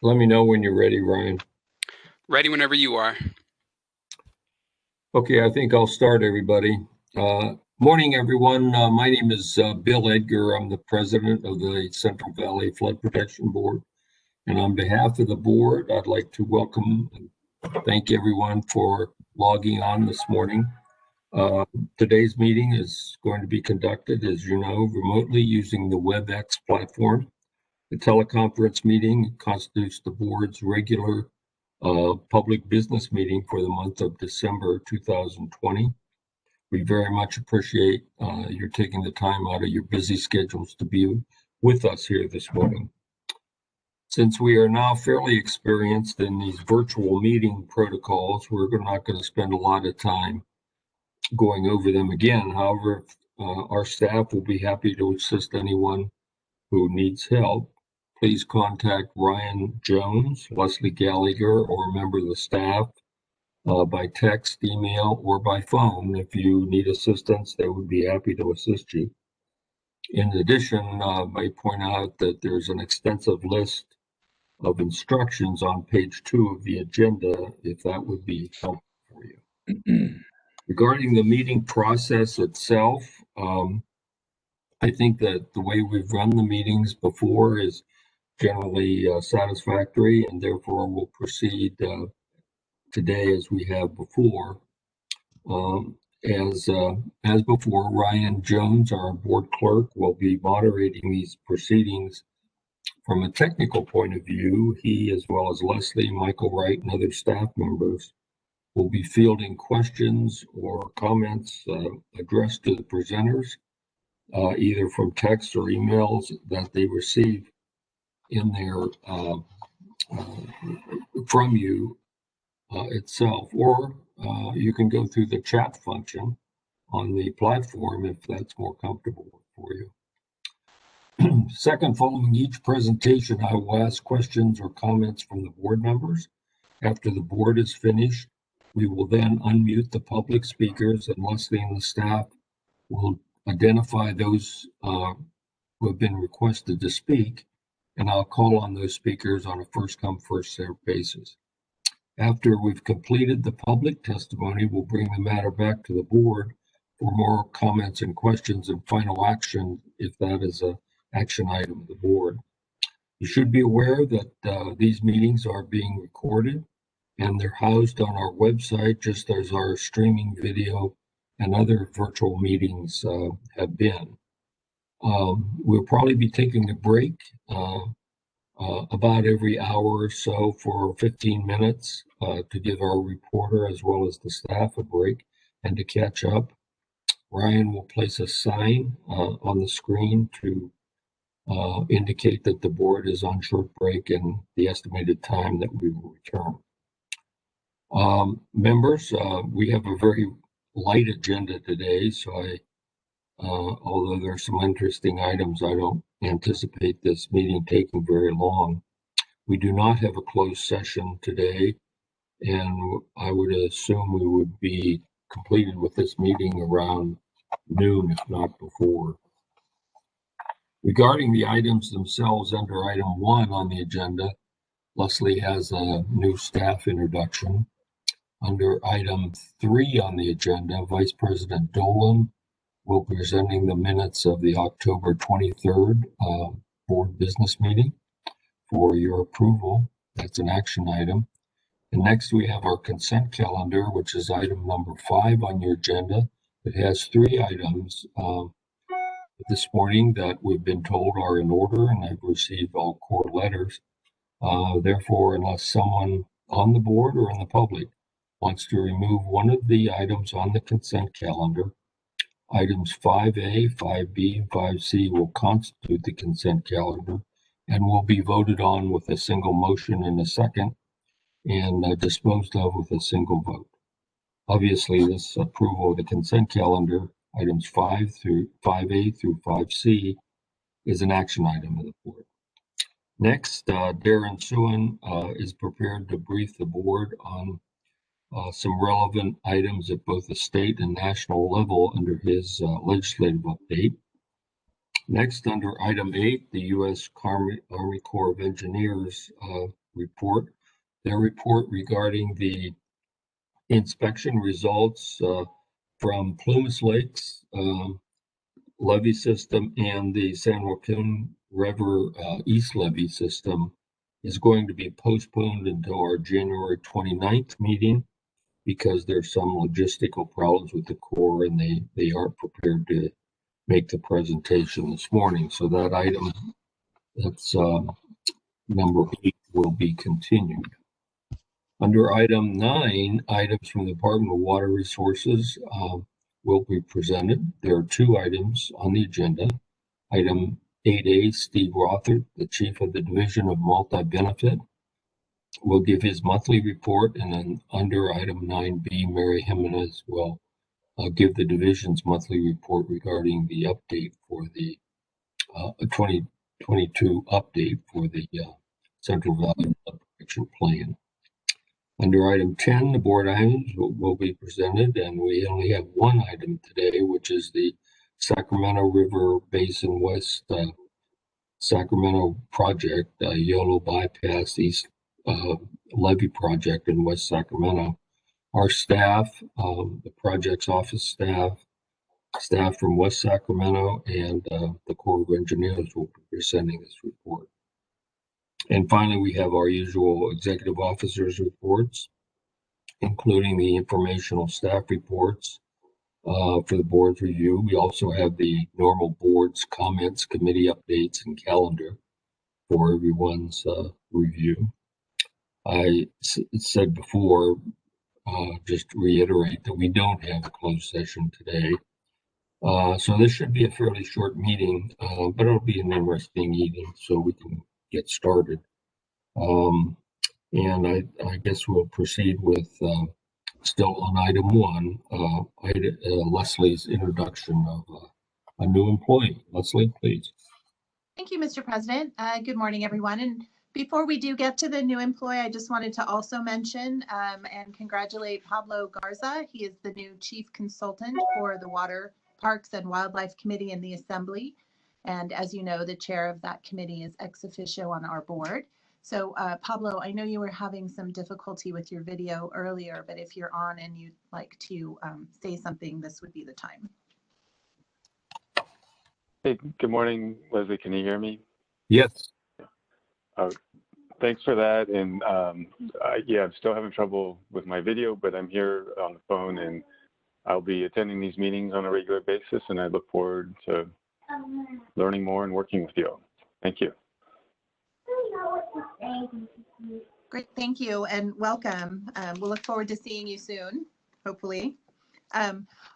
Let me know when you're ready, Ryan. Ready whenever you are. Okay, I think I'll start, everybody. Morning, everyone. My name is Bill Edgar. I'm the president of the Central Valley Flood Protection Board. And on behalf of the board, I'd like to welcome and thank everyone for logging on this morning. Today's meeting is going to be conducted, as you know, remotely using the WebEx platform. The teleconference meeting constitutes the board's regular public business meeting for the month of December 2020. We very much appreciate your taking the time out of your busy schedules to be with us here this morning. Since we are now fairly experienced in these virtual meeting protocols, we're not going to spend a lot of time going over them again. However, our staff will be happy to assist anyone who needs help. Please contact Ryan Jones, Leslie Gallagher, or a member of the staff by text, email, or by phone. If you need assistance, they would be happy to assist you. In addition, I might point out that there's an extensive list of instructions on page 2 of the agenda, if that would be helpful for you. Regarding the meeting process itself, I think that the way we've run the meetings before is generally satisfactory, and therefore we'll proceed today as we have before. As before, Ryan Jones, our board clerk, will be moderating these proceedings. From a technical point of view, he, as well as Leslie, Michael Wright, and other staff members, will be fielding questions or comments addressed to the presenters, either from text or emails that they receive in their from you itself, or you can go through the chat function on the platform if that's more comfortable for you. Second, following each presentation, I will ask questions or comments from the board members. After the board is finished, we will then unmute the public speakers, and Leslie and the staff will identify those who have been requested to speak, and I'll call on those speakers on a first-come, first-served basis. After we've completed the public testimony, we'll bring the matter back to the board for more comments and questions and final action, if that is an action item of the board. You should be aware that these meetings are being recorded and they're housed on our website, just as our streaming video and other virtual meetings have been. We'll probably be taking a break about every hour or so for 15 minutes to give our reporter as well as the staff a break and to catch up. Ryan will place a sign on the screen to indicate that the board is on short break and the estimated time that we will return. Members, we have a very light agenda today, so although there are some interesting items, I don't anticipate this meeting taking very long. We do not have a closed session today, and I would assume we would be completed with this meeting around noon, if not before. Regarding the items themselves, under item 1 on the agenda, Leslie has a new staff introduction. Under item 3 on the agenda, Vice President Dolan will be presenting the minutes of the October 23rd board business meeting for your approval. That's an action item. And next we have our consent calendar, which is item number 5 on your agenda. It has 3 items this morning that we've been told are in order, and I've received all core letters. Therefore, unless someone on the board or in the public wants to remove one of the items on the consent calendar, items 5A, 5B, and 5C will constitute the consent calendar and will be voted on with a single motion in a second and disposed of with a single vote. Obviously, this approval of the consent calendar, items 5A through 5C, is an action item of the board. Next, Darren Suin is prepared to brief the board on some relevant items at both the state and national level under his legislative update. Next, under item 8, the U.S. Army Corps of Engineers report. Their report regarding the inspection results from Plumas Lakes levee system and the San Joaquin River East levee system is going to be postponed until our January 29th meeting because there's some logistical problems with the Corps and they aren't prepared to make the presentation this morning. So that item, that's number 8, will be continued. Under item 9, items from the Department of Water Resources will be presented. There are 2 items on the agenda. Item 8A, Steve Rothert, the Chief of the Division of Multi-Benefit, will give his monthly report, and then under item 9B, Mary Jimenez will give the division's monthly report regarding the update for the 2022 update for the Central Valley Flood Protection Plan. Under item 10, the board items will be presented, and we only have 1 item today, which is the Sacramento River Basin West Sacramento project, Yolo Bypass East levee project in West Sacramento. Our staff, the project's office staff from West Sacramento, and the Corps of Engineers will be presenting this report. And finally, we have our usual executive officers reports, including the informational staff reports for the board's review. We also have the normal board's comments, committee updates, and calendar for everyone's review. I said before, just to reiterate that we don't have a closed session today. So this should be a fairly short meeting, but it'll be an interesting evening, so we can get started. And I guess we'll proceed with still on item 1, Leslie's introduction of a new employee. Leslie, please. Thank you, Mr. President. Good morning, everyone. And before we do get to the new employee, I just wanted to also mention and congratulate Pablo Garza. He is the new chief consultant for the Water, Parks, and Wildlife Committee in the Assembly. And as you know, the chair of that committee is ex officio on our board. So Pablo, I know you were having some difficulty with your video earlier, but if you're on and you'd like to say something, this would be the time. Hey, good morning, Leslie. Can you hear me? Yes. Thanks for that. And yeah, I'm still having trouble with my video, but I'm here on the phone and I'll be attending these meetings on a regular basis, and I look forward to learning more and working with you all. Thank you. Great, thank you and welcome. We'll look forward to seeing you soon, hopefully.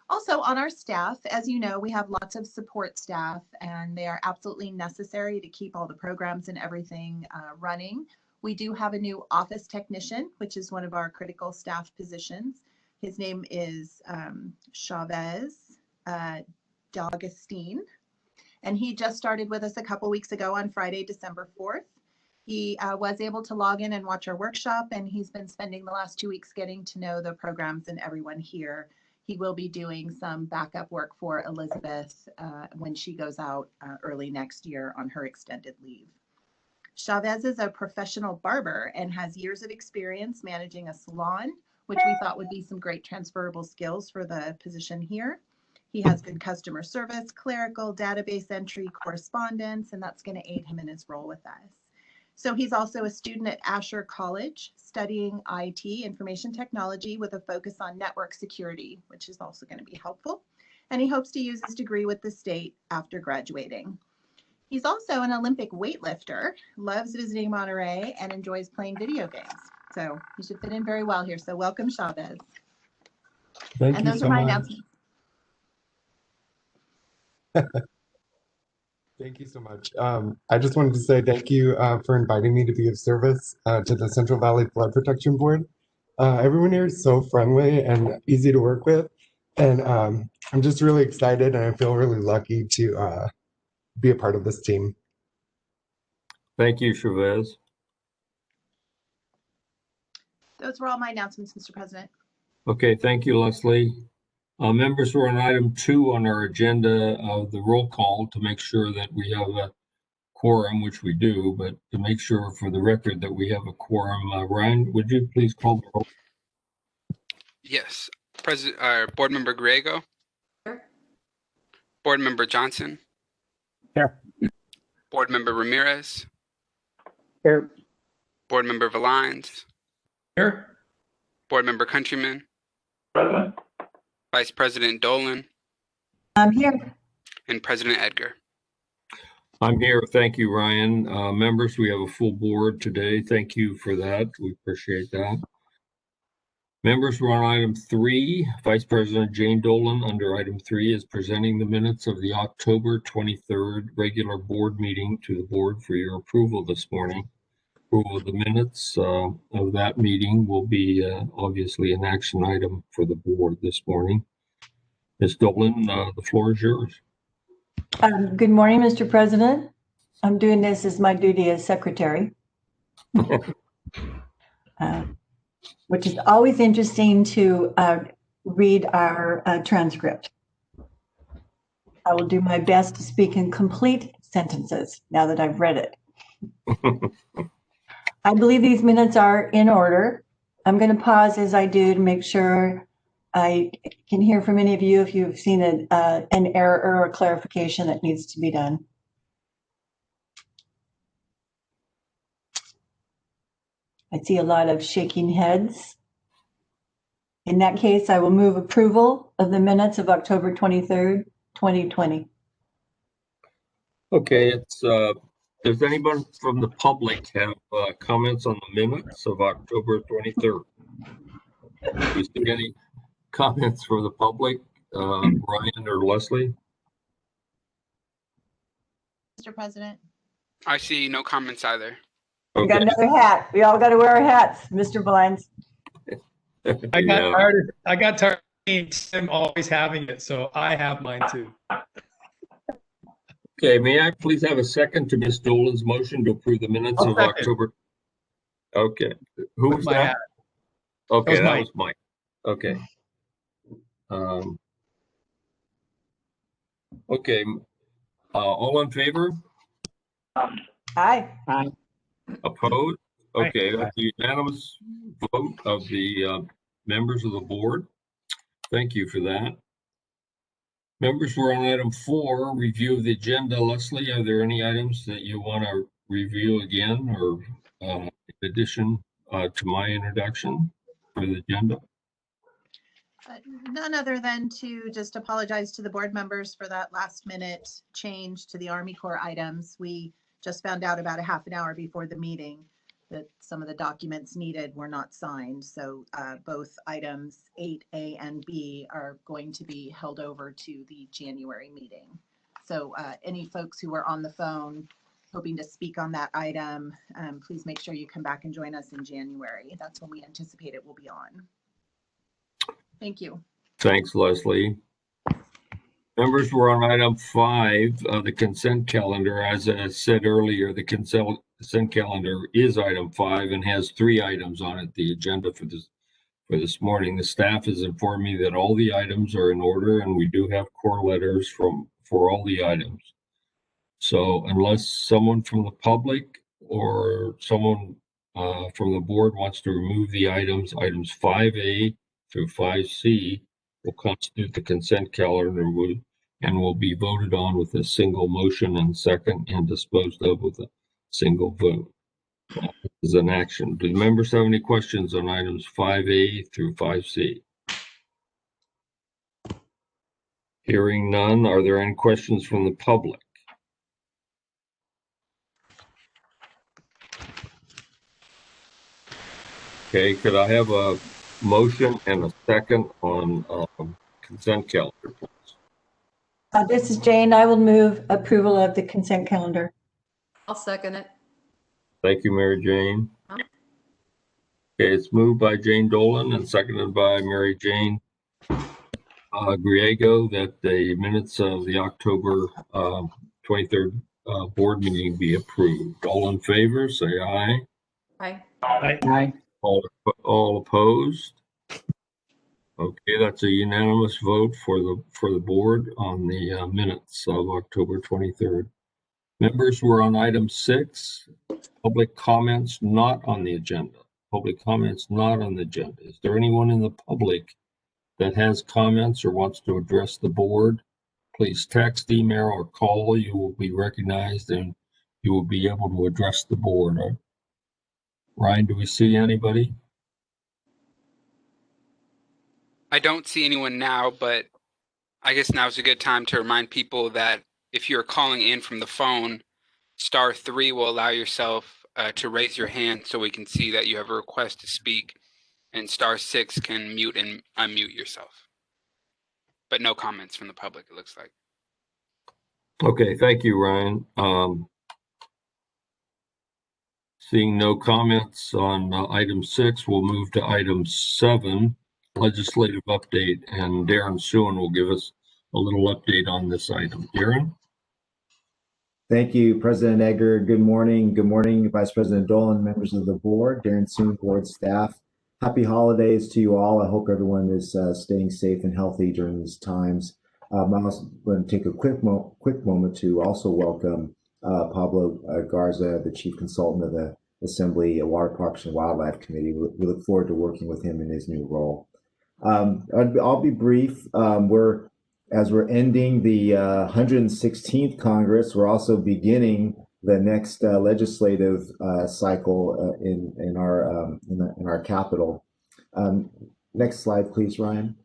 Also on our staff, as you know, we have lots of support staff and they are absolutely necessary to keep all the programs and everything running. We do have a new office technician, which is one of our critical staff positions. His name is Chavez D'Augustine, and he just started with us a couple weeks ago on Friday, December 4th. He was able to log in and watch our workshop, and he's been spending the last 2 weeks getting to know the programs and everyone here. He will be doing some backup work for Elizabeth when she goes out early next year on her extended leave. Chavez is a professional barber and has years of experience managing a salon, which we thought would be some great transferable skills for the position here. He has good customer service, clerical, database entry, correspondence, and that's going to aid him in his role with us. So he's also a student at Asher College studying IT, information technology, with a focus on network security, which is also going to be helpful. And he hopes to use his degree with the state after graduating. He's also an Olympic weightlifter, loves visiting Monterey, and enjoys playing video games. So he should fit in very well here. So welcome, Chavez. Thank and you those so are my much. announcements. Thank you so much. I just wanted to say thank you for inviting me to be of service to the Central Valley Flood Protection Board. Everyone here is so friendly and easy to work with. And I'm just really excited and I feel really lucky to be a part of this team. Thank you, Chavez. Those were all my announcements, Mr. President. Okay, thank you, Leslie. Members, we're on item 2 on our agenda of the roll call to make sure that we have a quorum, which we do, but to make sure for the record that we have a quorum, Ryan, would you please call the roll? Yes. Board Member Griego. Here. Board Member Johnson. Here. Board Member Ramirez. Here. Board Member Valines. Here. Board Member Countryman. Present. Vice President Dolan. I'm here. And President Edgar. I'm here. Thank you, Ryan. Members, we have a full board today. Thank you for that. We appreciate that. Members, we're on item 3. Vice President Jane Dolan, under item 3, is presenting the minutes of the October 23rd regular board meeting to the board for your approval this morning. Approval of the minutes of that meeting will be obviously an action item for the board this morning. Ms. Dolan, the floor is yours. Good morning, Mr. President. I'm doing this as my duty as secretary, which is always interesting to read our transcript. I will do my best to speak in complete sentences now that I've read it. I believe these minutes are in order. I'm going to pause as I do to make sure I can hear from any of you if you've seen an error or a clarification that needs to be done. I see a lot of shaking heads. In that case, I will move approval of the minutes of October 23rd, 2020. Okay, does anyone from the public have comments on the minutes of October 23rd? Do you see any comments for the public, Ryan or Leslie? Mr. President. I see no comments either. We got Okay. another hat. We all got to wear our hats, Mr. Valines. I got Yeah. tired. I got tired of him always having it, so I have mine too. Okay, may I please have a second to Ms. Dolan's motion to approve the minutes I'll of second. October? Okay, who With was my that? hat. Okay, was that Mike. was Mike. Okay. Okay, all in favor? Aye. Opposed? Aye. Okay, that's a unanimous vote of the members of the board. Thank you for that. Members, we're on item 4, review of the agenda. Leslie, are there any items that you want to review again or in addition to my introduction for the agenda? None other than to just apologize to the board members for that last minute change to the Army Corps items. We just found out about a half an hour before the meeting that some of the documents needed were not signed. So both items 8A and B are going to be held over to the January meeting. So any folks who are on the phone hoping to speak on that item, please make sure you come back and join us in January. That's when we anticipate it will be on. Thank you. Thanks, Leslie. Members, we're on item 5, the consent calendar. As I said earlier, the consent calendar is item 5 and has 3 items on it, the agenda for this morning. The staff has informed me that all the items are in order and we do have core letters for all the items. So unless someone from the public or someone from the board wants to remove the items 5A through 5C will constitute the consent calendar and will be voted on with a single motion and second and disposed of with a single vote. This is an action. Do members have any questions on items 5A through 5C? Hearing none, are there any questions from the public? Okay, could I have a motion and a second on consent calendar, please? This is Jane. I will move approval of the consent calendar. I'll second it. Thank you, Mary Jane. Okay, it's moved by Jane Dolan and seconded by Mary Jane Griego that the minutes of the October 23rd board meeting be approved. All in favor, say aye. Aye. Aye. All opposed? Okay, that's a unanimous vote for the board on the minutes of October 23rd. Members, we're on item 6, public comments not on the agenda. Public comments not on the agenda. Is there anyone in the public that has comments or wants to address the board? Please text, email, or call. You will be recognized and you will be able to address the board. Ryan, do we see anybody? I don't see anyone now, but I guess now's a good time to remind people that if you're calling in from the phone, *3 will allow yourself to raise your hand so we can see that you have a request to speak, and *6 can mute and unmute yourself. But no comments from the public, it looks like. Okay, thank you, Ryan. Seeing no comments on item 6, we'll move to item 7, legislative update, and Darren Suen will give us a little update on this item. Darren? Thank you, President Egger. Good morning. Good morning, Vice President Dolan, members of the board, Darren Suen, board staff. Happy holidays to you all. I hope everyone is staying safe and healthy during these times. I'm also going to take a quick moment to also welcome Pablo Garza, the Chief Consultant of the Assembly Water Parks and Wildlife Committee. We look forward to working with him in his new role. I'll be brief. As we're ending the 116th Congress, we're also beginning the next legislative cycle in our capital. Next slide, please, Ryan.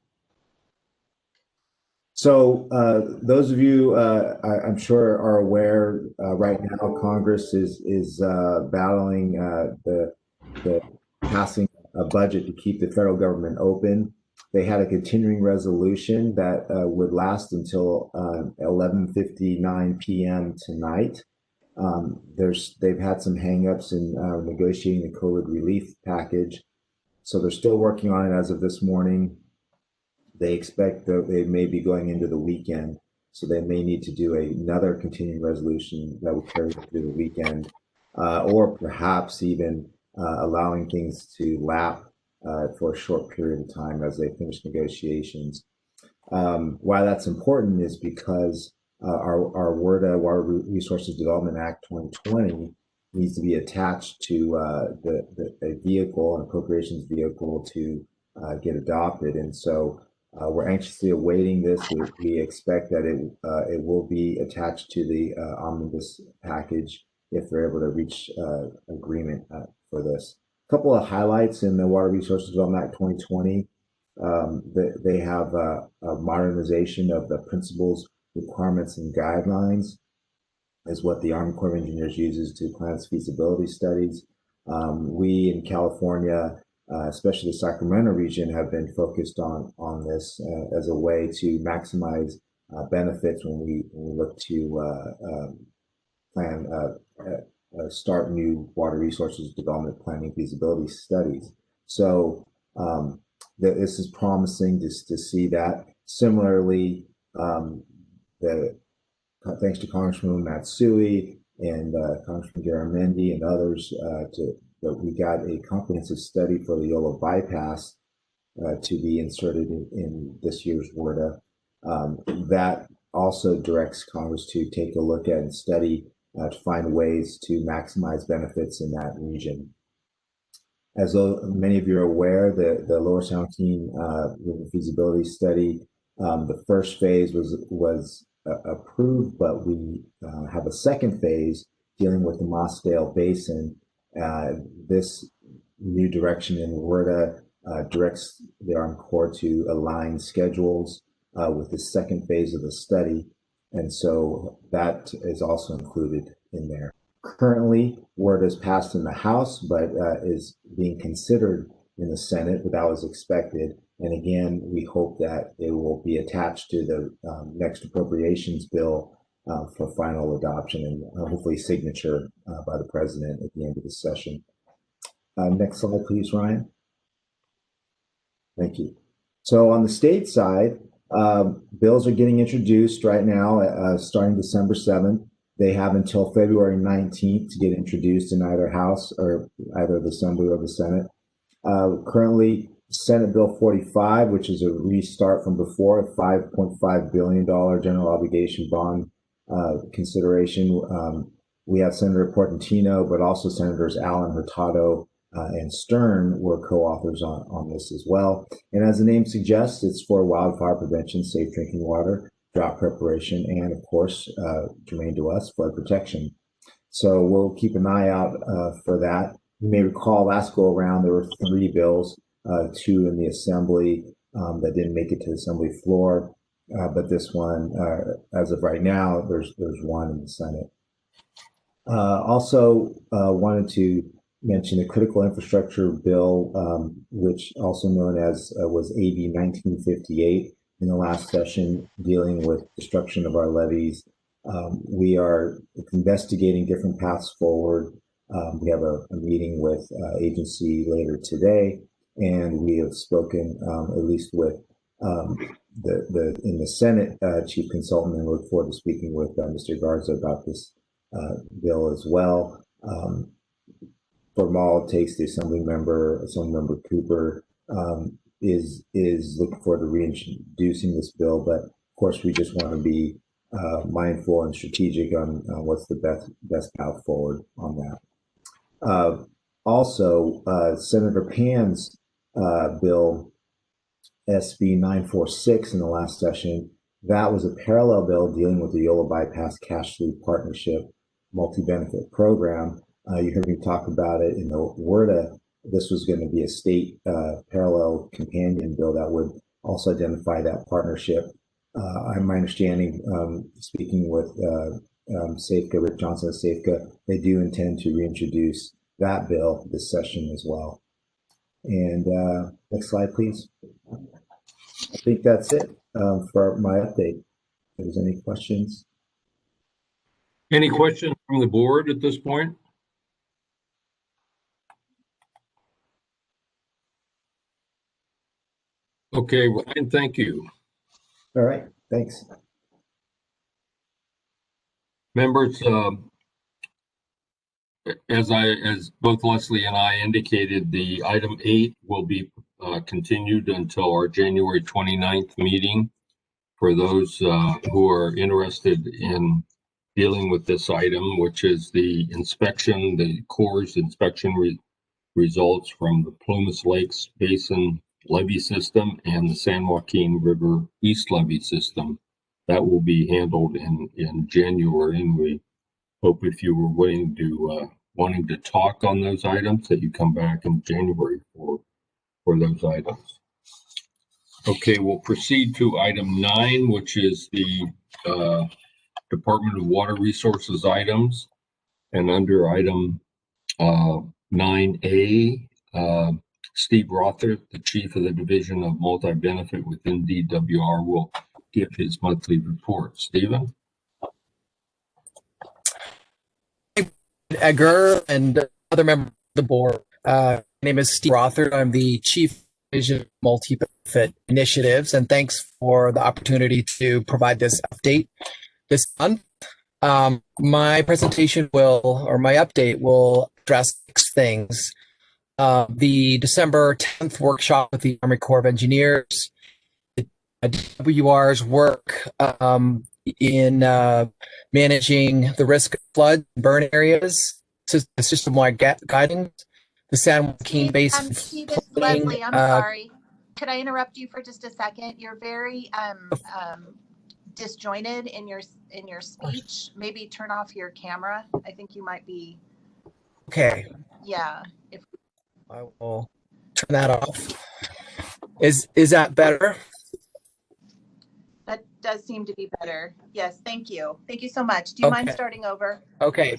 So those of you, I'm sure, are aware right now Congress is battling the passing a budget to keep the federal government open. They had a continuing resolution that would last until 11:59 p.m. tonight. They've had some hangups in negotiating the COVID relief package, so they're still working on it as of this morning. They expect that they may be going into the weekend, so they may need to do another continuing resolution that will carry through the weekend, or perhaps even allowing things to lap for a short period of time as they finish negotiations. Why that's important is because our WRDA, Water Resources Development Act 2020, needs to be attached to the vehicle, an appropriations vehicle, to get adopted. And so we're anxiously awaiting this. We expect that it will be attached to the omnibus package if they're able to reach agreement for this. A couple of highlights in the Water Resources Development Act 2020. They have a modernization of the principles, requirements, and guidelines is what the Army Corps of Engineers uses to plan its feasibility studies. We in California, especially the Sacramento region, have been focused on this as a way to maximize benefits when we look to plan start new water resources development planning feasibility studies. So this is promising to see that. Similarly, thanks to Congressman Matsui and Congressman Garamendi and others, that we got a comprehensive study for the Yolo bypass to be inserted in this year's WRDA. That also directs Congress to take a look at and study to find ways to maximize benefits in that region. As many of you are aware, the Lower San Joaquin feasibility study, the first phase was approved, but we have a second phase dealing with the Mossdale Basin. This new direction in WRDA directs the Army Corps to align schedules with the second phase of the study. And so that is also included in there. Currently, WRDA is passed in the House, but is being considered in the Senate, but that was expected. And again, we hope that it will be attached to the next appropriations bill for final adoption and hopefully signature by the president at the end of the session. Next slide, please, Ryan. Thank you. So on the state side, bills are getting introduced right now, starting December 7th. They have until February 19th to get introduced in either House or either the Assembly or the Senate. Currently, Senate Bill 45, which is a restart from before, a $5.5 billion general obligation bond consideration. We have Senator Portantino, but also Senators Allen, Hurtado, and Stern were co-authors on this as well. And as the name suggests, it's for wildfire prevention, safe drinking water, drought preparation, and of course, germane to us, flood protection. So we'll keep an eye out for that. You may recall last go around, there were 3 bills, 2 in the Assembly that didn't make it to the Assembly floor. But this one, as of right now, there's 1 in the Senate. Also wanted to mention a critical infrastructure bill, which also known as was AB 1958 in the last session, dealing with destruction of our levees. We are investigating different paths forward. We have a meeting with agency later today, and we have spoken at least with in the Senate chief consultant, and look forward to speaking with Mr. Garza about this bill as well. From all it takes, the Assemblymember Cooper is looking forward to reintroducing this bill, but of course we just want to be mindful and strategic on what's the best path forward on that. Also, Senator Pan's bill SB 946 in the last session, that was a parallel bill dealing with the Yola Bypass Cash Sweep Partnership multi-benefit program. You heard me talk about it in the WRDA. This was going to be a state parallel companion bill that would also identify that partnership. My understanding, speaking with SAFCA, Rick Johnson of SAFCA, they do intend to reintroduce that bill this session as well. And next slide, please. I think that's it for my update. If there's any questions. Any questions from the board at this point? Okay, well, and thank you. All right, thanks. Members, as both Leslie and I indicated, the item 8 will be continued until our January 29th meeting. For those who are interested in dealing with this item, which is the inspection, the Corps' inspection results from the Plumas Lakes Basin levee system and the San Joaquin River East levee system. That will be handled in January, and we hope if you were wanting to talk on those items that you come back in January for those items. Okay, we'll proceed to item 9, which is the Department of Water Resources items. And under item 9A, Steve Rother, the Chief of the Division of Multi-Benefit within DWR, will give his monthly report. Stephen? Egbert and other members of the board. My name is Steve Rother. I'm the Chief Division of Multi-Benefit Initiatives, and thanks for the opportunity to provide this update this month. My presentation my update will address 6 things. The December 10th workshop with the Army Corps of Engineers, DWR's work in managing the risk of flood and burn areas, system-wide guidance, the San Joaquin Basin. Steve, it's Leslie. I'm sorry. Could I interrupt you for just a second? You're very disjointed in your speech. Maybe turn off your camera. I think you might be. Okay. Yeah. I will turn that off. Is that better? That does seem to be better. Yes, thank you. Thank you so much. Do you mind starting over? Okay.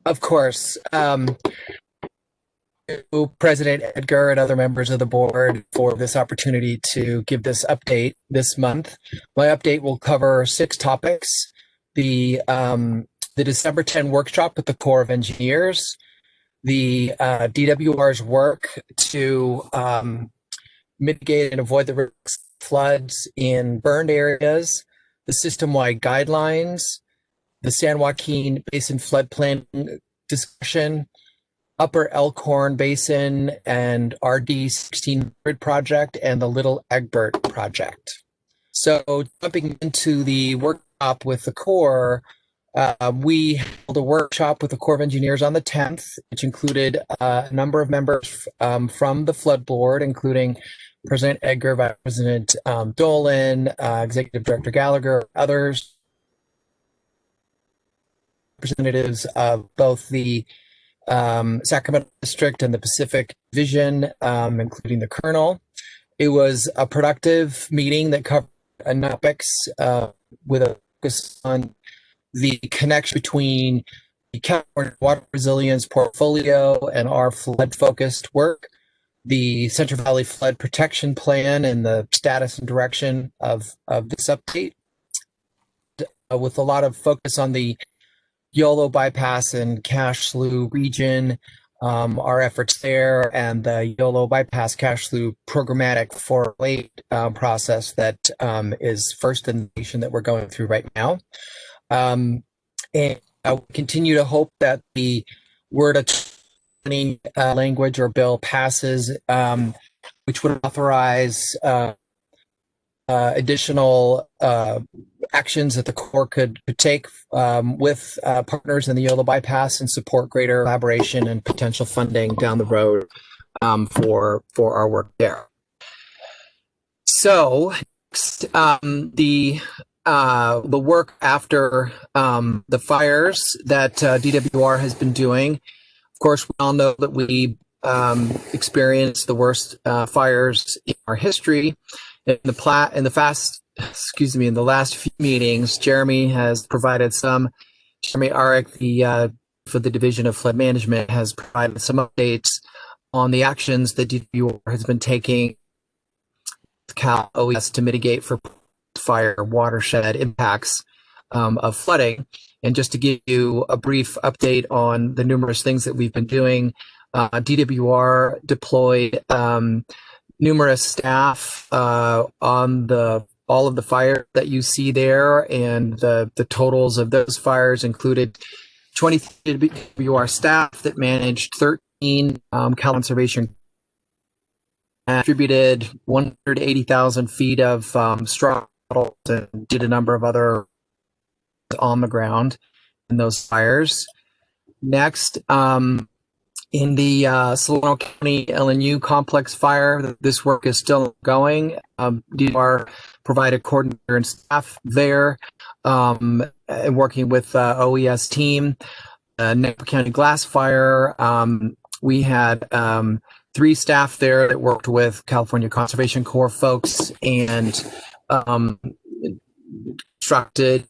Of course. President Edgar and other members of the board for this opportunity to give this update this month. My update will cover 6 topics. The December 10 workshop with the Corps of Engineers, the DWR's work to mitigate and avoid the risks of floods in burned areas, the system-wide guidelines, the San Joaquin Basin flood planning discussion, Upper Elkhorn Basin and RD 1600 project, and the Little Egbert project. So jumping into the workshop with the Corps, we held a workshop with the Corps of Engineers on the 10th, which included a number of members from the Flood Board, including President Egbert, Vice President Dolan, Executive Director Gallagher, others, representatives of both the Sacramento District and the Pacific Division, including the Colonel. It was a productive meeting that covered topics with a focus on the connection between the California Water Resilience portfolio and our flood-focused work, the Central Valley Flood Protection Plan and the status and direction of this update, with a lot of focus on the YOLO bypass and cash slew region, our efforts there, and the YOLO bypass cash slew programmatic for late process that is first in the nation that we're going through right now. And I continue to hope that the word attorney language or bill passes, which would authorize additional actions that the Corps could take with partners in the YOLO bypass and support greater collaboration and potential funding down the road for our work there. So the work after the fires that DWR has been doing. Of course, we all know that we experienced the worst fires in our history. In the last few meetings, Jeremy has provided some. Jeremy Arick, for the Division of Flood Management, has provided some updates on the actions that DWR has been taking with Cal OES to mitigate for fire watershed impacts of flooding. And just to give you a brief update on the numerous things that we've been doing, DWR deployed numerous staff on all of the fires that you see there, and the totals of those fires included 20 DWR staff that managed 13 Cal conservation and distributed 180,000 feet of straw bottles and did a number of other on the ground in those fires. Next, in the Solano County LNU complex fire, this work is still going. DWR provided coordinator and staff there, working with OES team. Napa County glass fire, we had 3 staff there that worked with California Conservation Corps folks and constructed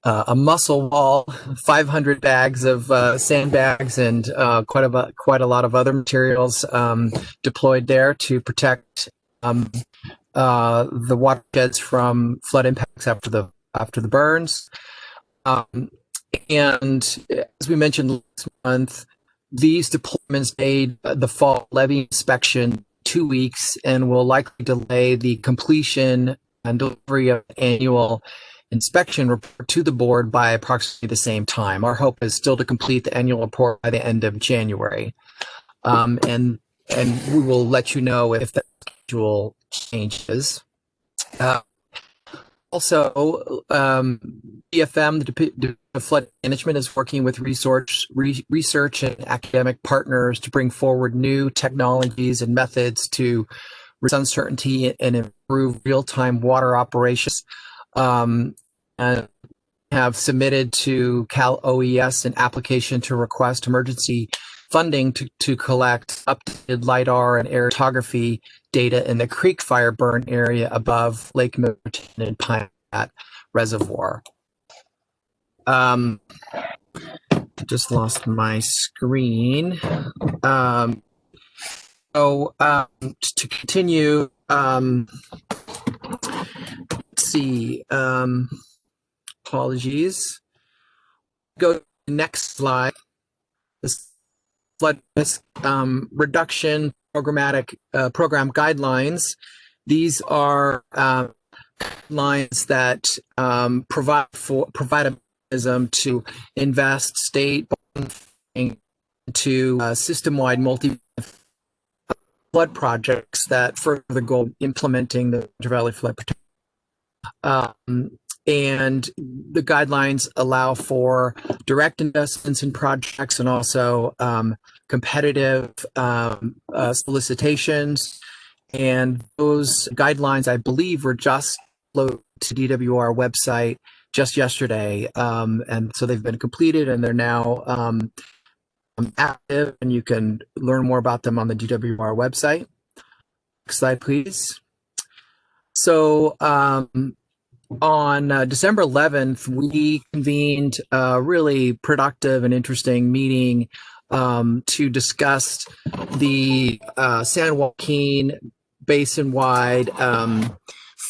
a muscle wall, 500 bags of sandbags, and quite a lot of other materials deployed there to protect the watersheds from flood impacts after the burns. And as we mentioned last month, these deployments made the fall levee inspection 2 weeks and will likely delay the completion and delivery of annual inspection report to the board by approximately the same time. Our hope is still to complete the annual report by the end of January. And we will let you know if the schedule changes. Also, DFM, the Flood Management, is working with research and academic partners to bring forward new technologies and methods to reduce uncertainty and improve real-time water operations. And have submitted to Cal OES an application to request emergency funding to collect updated LIDAR and air photography data in the Creek Fire burn area above Lake Milverton and Pine Flat Reservoir. Just lost my screen. To continue, let's see. Apologies. Go to the next slide. This flood risk reduction programmatic program guidelines. These are lines that provide a mechanism to invest state into system-wide multi-flood projects that further the goal of implementing the Valley Flood Protection And the guidelines allow for direct investments in projects and also competitive solicitations. And those guidelines, I believe, were just uploaded to DWR website just yesterday. And so they've been completed and they're now active, and you can learn more about them on the DWR website. Next slide, please. So on December 11th, we convened a really productive and interesting meeting to discuss the San Joaquin basin-wide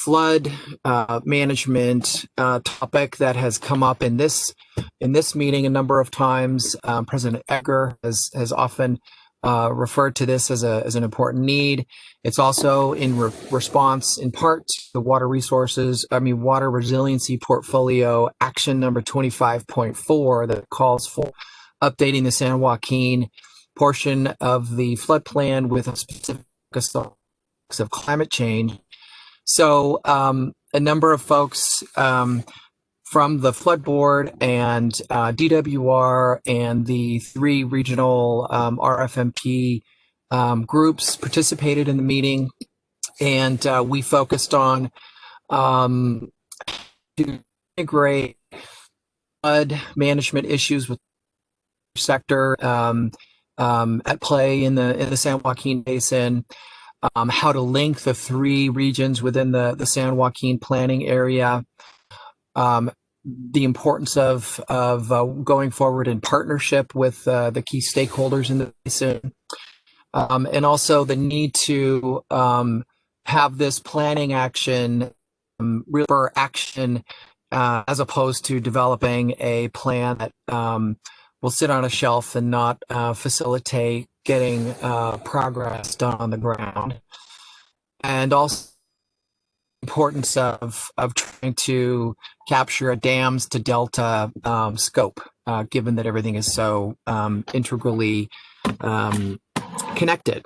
flood management topic that has come up in this meeting a number of times. President Egbert has often referred to this as an important need. It's also in response, in part, to the water resiliency portfolio action number 25.4 that calls for updating the San Joaquin portion of the flood plan with a specific focus of climate change. So a number of folks from the Flood Board and DWR and the 3 regional RFMP groups participated in the meeting, and we focused on to integrate flood management issues with the sector at play in the San Joaquin Basin, how to link the 3 regions within the San Joaquin planning area, the importance of going forward in partnership with the key stakeholders in the basin, and also the need to have this planning action real for action as opposed to developing a plan that will sit on a shelf and not facilitate getting progress done on the ground. And also importance of trying to capture a dams to delta scope, given that everything is so integrally connected.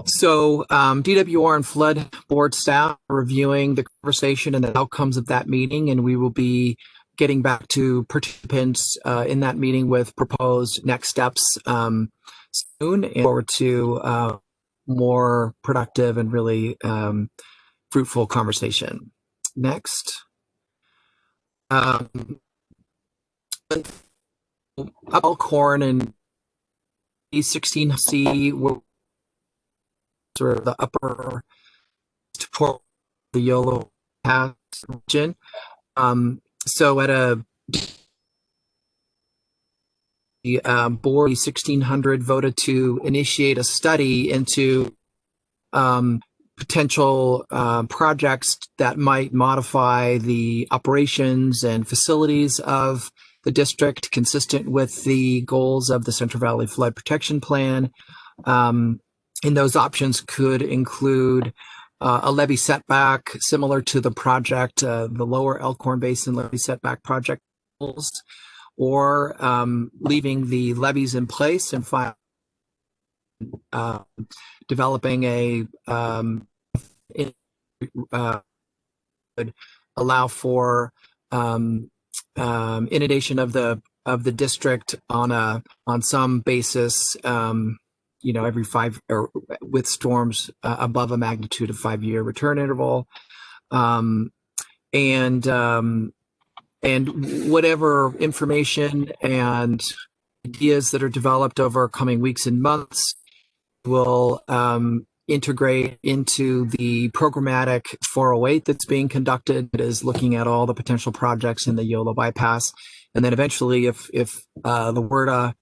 So DWR and Flood Board staff are reviewing the conversation and the outcomes of that meeting, and we will be getting back to participants in that meeting with proposed next steps soon, and forward to more productive and really fruitful conversation. Next. Alcorn and E16C were sort of the upper part of the Yolo Pass region. So at the board, 1600 voted to initiate a study into potential projects that might modify the operations and facilities of the district consistent with the goals of the Central Valley Flood Protection Plan. And those options could include a levee setback similar to the project, the Lower Elkhorn Basin levee setback project goals, or leaving the levees in place and developing a would allow for inundation of the district on some basis, every 5 or with storms above a magnitude of 5-year return interval, and whatever information and ideas that are developed over coming weeks and months will integrate into the programmatic 408 that's being conducted, that is looking at all the potential projects in the Yolo bypass. And then eventually, if the WRDA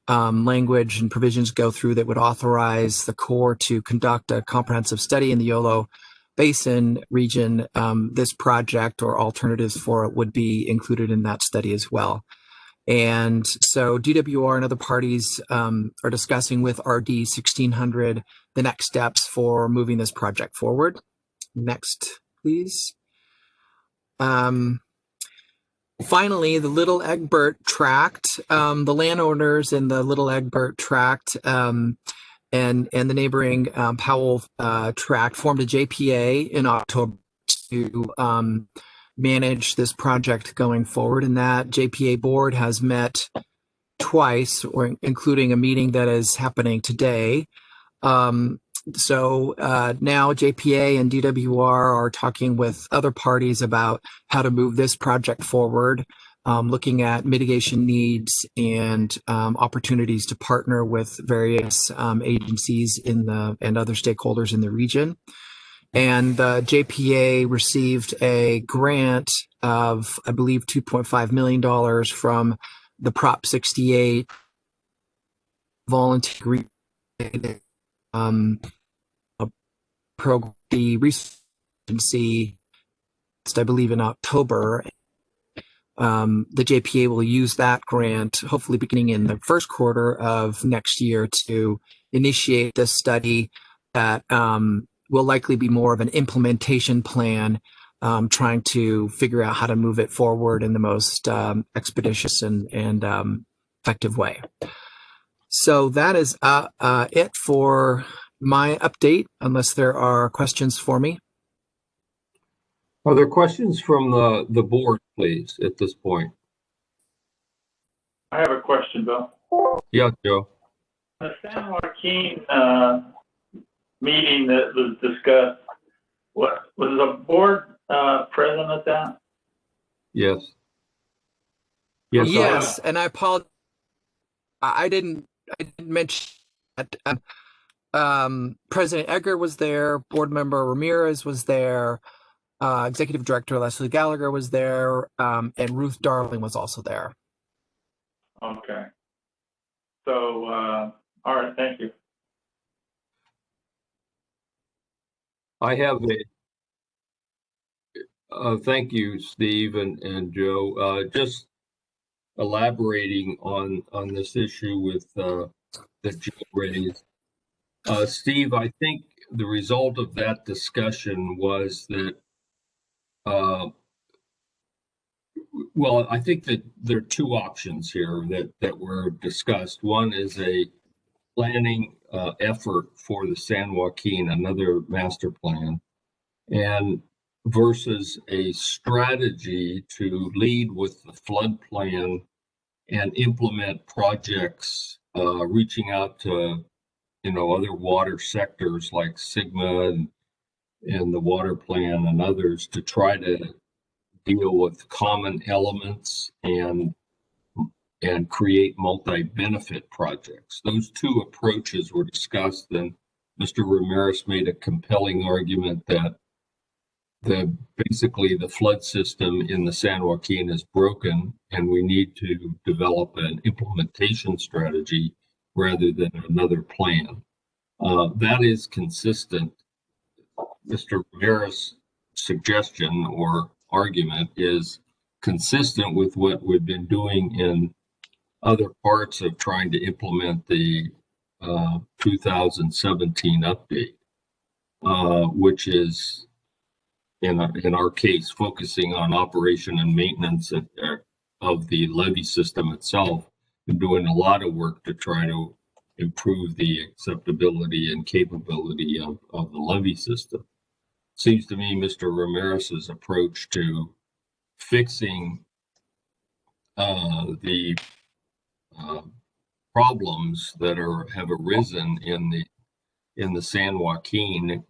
language and provisions go through that would authorize the Corps to conduct a comprehensive study in the Yolo Basin region, this project or alternatives for it would be included in that study as well. And so DWR and other parties are discussing with RD 1600 the next steps for moving this project forward. Next, please. Finally, the Little Egbert Tract, the landowners in the Little Egbert Tract and the neighboring Powell Tract formed a JPA in October to manage this project going forward. And that JPA board has met twice, or including a meeting that is happening today. So now JPA and DWR are talking with other parties about how to move this project forward, looking at mitigation needs and opportunities to partner with various agencies and other stakeholders in the region. And the JPA received a grant of, I believe, $2.5 million from the Prop 68 volunteer program, the research agency, I believe in October. The JPA will use that grant, hopefully beginning in the first quarter of next year, to initiate this study that will likely be more of an implementation plan, trying to figure out how to move it forward in the most expeditious and effective way. So that is it for my update, unless there are questions for me. Are there questions from the board, please, at this point? I have a question, Bill. Yeah, Joe. The San Joaquin meeting that was discussed, what was the board present at that? Yes. Yes, and I apologize. I didn't mention that. President Egbert was there. Board member Ramirez was there. Executive Director Leslie Gallagher was there, and Ruth Darling was also there. Okay. So, all right, thank you. I have thank you, Steve and Joe. Just elaborating on this issue with that Joe raised. Steve, I think the result of that discussion was that well, I think that there are two options here that were discussed. One is a planning effort for the San Joaquin, another master plan, and versus a strategy to lead with the flood plan and implement projects reaching out to other water sectors like Sigma and the water plan and others to try to deal with common elements and create multi-benefit projects. Those two approaches were discussed, and Mr. Ramirez made a compelling argument that basically the flood system in the San Joaquin is broken, and we need to develop an implementation strategy rather than another plan. That is consistent. Mr. Ramirez's suggestion or argument is consistent with what we've been doing in other parts of trying to implement the 2017 update, which is in our case focusing on operation and maintenance of the levee system itself, and doing a lot of work to try to improve the acceptability and capability of the levee system. Seems to me Mr. Ramirez's approach to fixing the problems that have arisen in the San Joaquin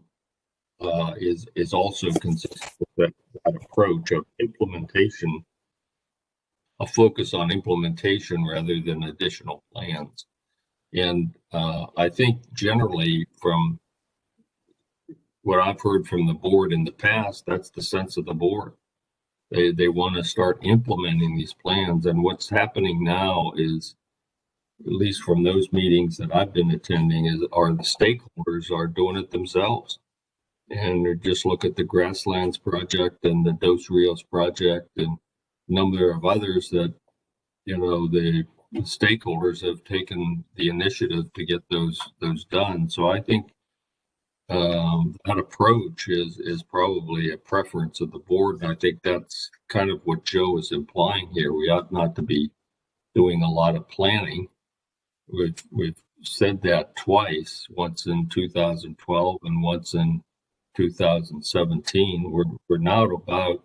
is also consistent with that approach of implementation, a focus on implementation rather than additional plans. And I think generally from what I've heard from the board in the past, that's the sense of the board. They want to start implementing these plans. And what's happening now is, at least from those meetings that I've been attending, are the stakeholders are doing it themselves. And just look at the Grasslands project and the Dos Rios project and a number of others that, the stakeholders have taken the initiative to get those done. So I think that approach is probably a preference of the board. And I think that's kind of what Joe is implying here. We ought not to be doing a lot of planning. We've said that twice, once in 2012 and once in 2017. We're now at about,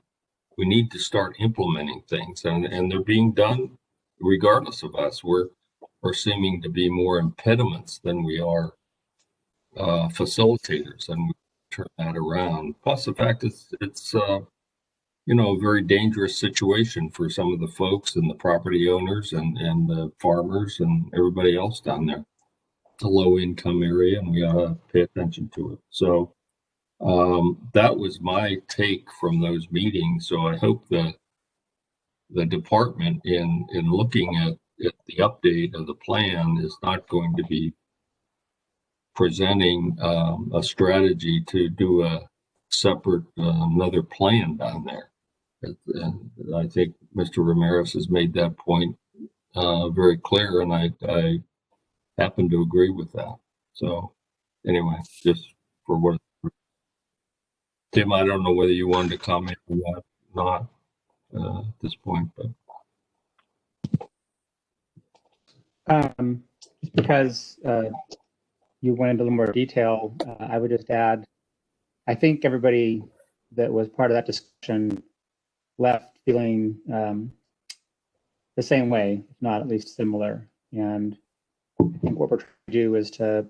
we need to start implementing things, and they're being done regardless of us. We're seeming to be more impediments than we are facilitators, and we turn that around. Plus the fact it's you know, a very dangerous situation for some of the folks and the property owners and the farmers and everybody else down there. It's a low income area, and we ought to pay attention to it. So that was my take from those meetings. So I hope the department in looking at the update of the plan is not going to be presenting a strategy to do a separate another plan down there. And I think Mr. Ramirez has made that point very clear, and I happen to agree with that. So anyway, just for what, Tim, I don't know whether you wanted to comment on that or not at this point, but. Just because you went into a little more detail, I would just add, I think everybody that was part of that discussion left feeling the same way, if not at least similar. And I think what we're trying to do is to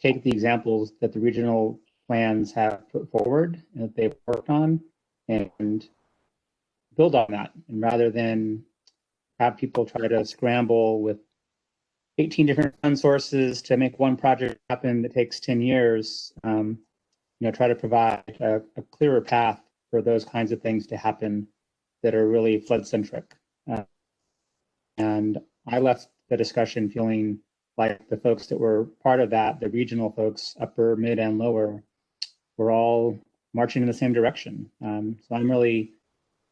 take the examples that the regional plans have put forward and that they've worked on and build on that. And rather than have people try to scramble with 18 different fund sources to make one project happen that takes 10 years, you know, try to provide a clearer path for those kinds of things to happen that are really flood centric. And I left the discussion feeling like the folks that were part of that, the regional folks, upper, mid, and lower, were all marching in the same direction. So I'm really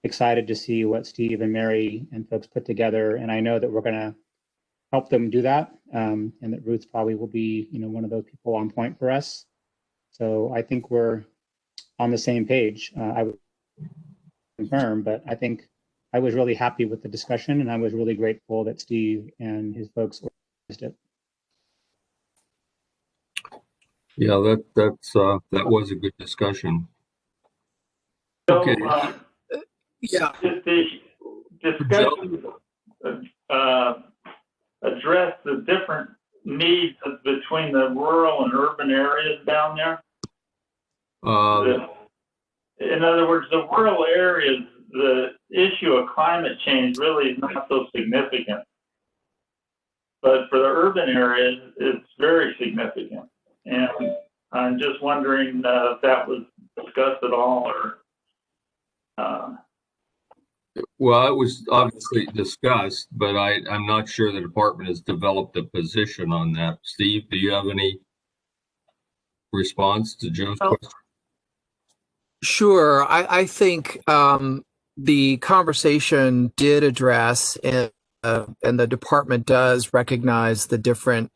excited to see what Steve and Mary and folks put together. And I know that we're going to help them do that, and that Ruth probably will be, you know, one of those people on point for us. So I think we're on the same page. I would confirm, but I think I was really happy with the discussion, and I was really grateful that Steve and his folks organized it. Yeah, that was a good discussion. So, Okay. Yeah. Did the discussion address the different needs between the rural and urban areas down there? In other words, the rural areas, the issue of climate change really is not so significant. But for the urban areas, it's very significant. And I'm just wondering if that was discussed at all, or Well, it was obviously discussed, but I'm not sure the department has developed a position on that. Steve, do you have any response to Joe's question? Sure. I think the conversation did address, and the department does recognize the different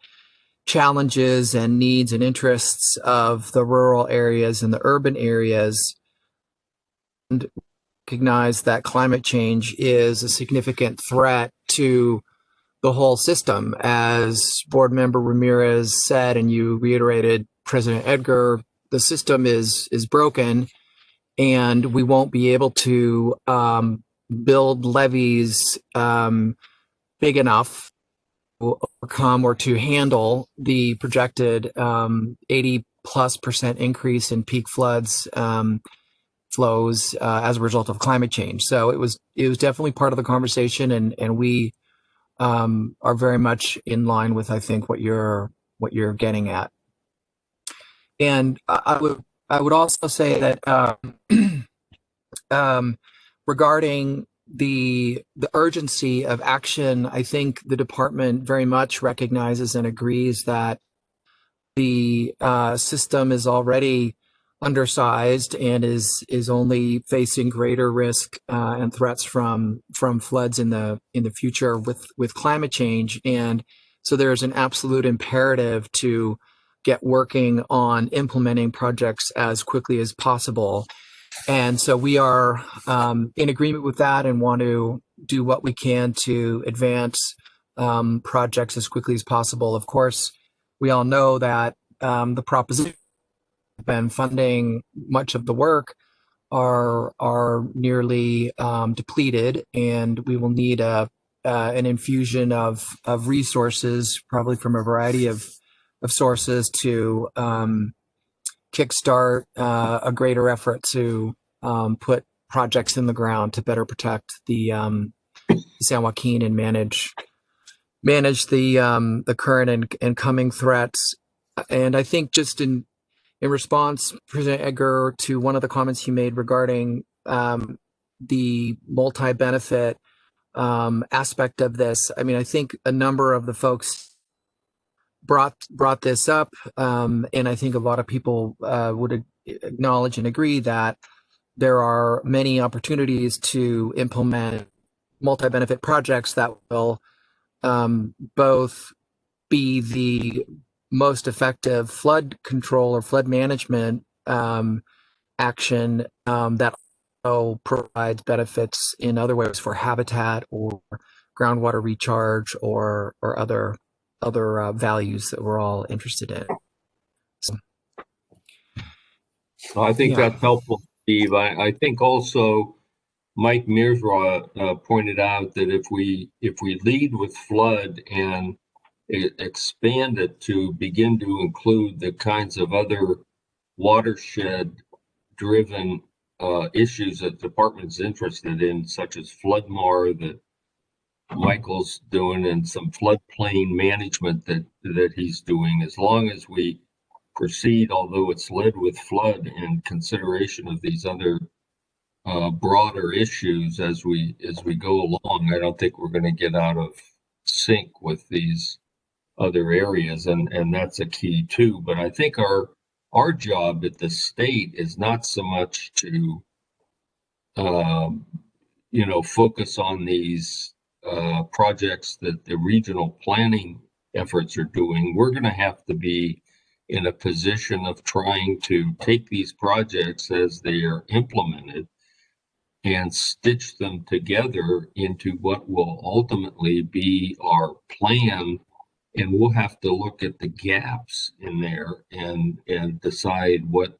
challenges and needs and interests of the rural areas and the urban areas, and recognize that climate change is a significant threat to the whole system. As Board Member Ramirez said, and you reiterated, President Edgar, the system is broken, and we won't be able to build levees big enough to overcome or to handle the projected 80+% increase in peak floods flows as a result of climate change. So it was definitely part of the conversation, and we are very much in line with, I think, what you're getting at. And I would also say that regarding the urgency of action, I think the department very much recognizes and agrees that the system is already undersized and is only facing greater risk and threats from floods in the future with climate change. And so there's an absolute imperative to get working on implementing projects as quickly as possible. And so we are in agreement with that and want to do what we can to advance projects as quickly as possible. Of course, we all know that the proposition been funding much of the work are nearly depleted, and we will need an infusion of resources, probably from a variety of sources, to kickstart a greater effort to put projects in the ground to better protect the San Joaquin and manage the current and coming threats. And I think just in response, President Edgar, to one of the comments you made regarding the multi-benefit aspect of this, I mean, I think a number of the folks brought this up, and I think a lot of people would acknowledge and agree that there are many opportunities to implement multi-benefit projects that will both be the most effective flood control or flood management action that also provides benefits in other ways for habitat or groundwater recharge or other values that we're all interested in. So, I think that's helpful, Steve. I think also Mike Mearsraw pointed out that if we lead with flood and expand it to begin to include the kinds of other watershed-driven issues that the department's interested in, such as flood-mar that Michael's doing and some floodplain management that he's doing, as long as we proceed, although it's led with flood and consideration of these other broader issues as we go along, I don't think we're going to get out of sync with these other areas, and that's a key too. But I think our job at the state is not so much to focus on these projects that the regional planning efforts are doing. We're going to have to be in a position of trying to take these projects as they are implemented and stitch them together into what will ultimately be our plan. And we'll have to look at the gaps in there and decide what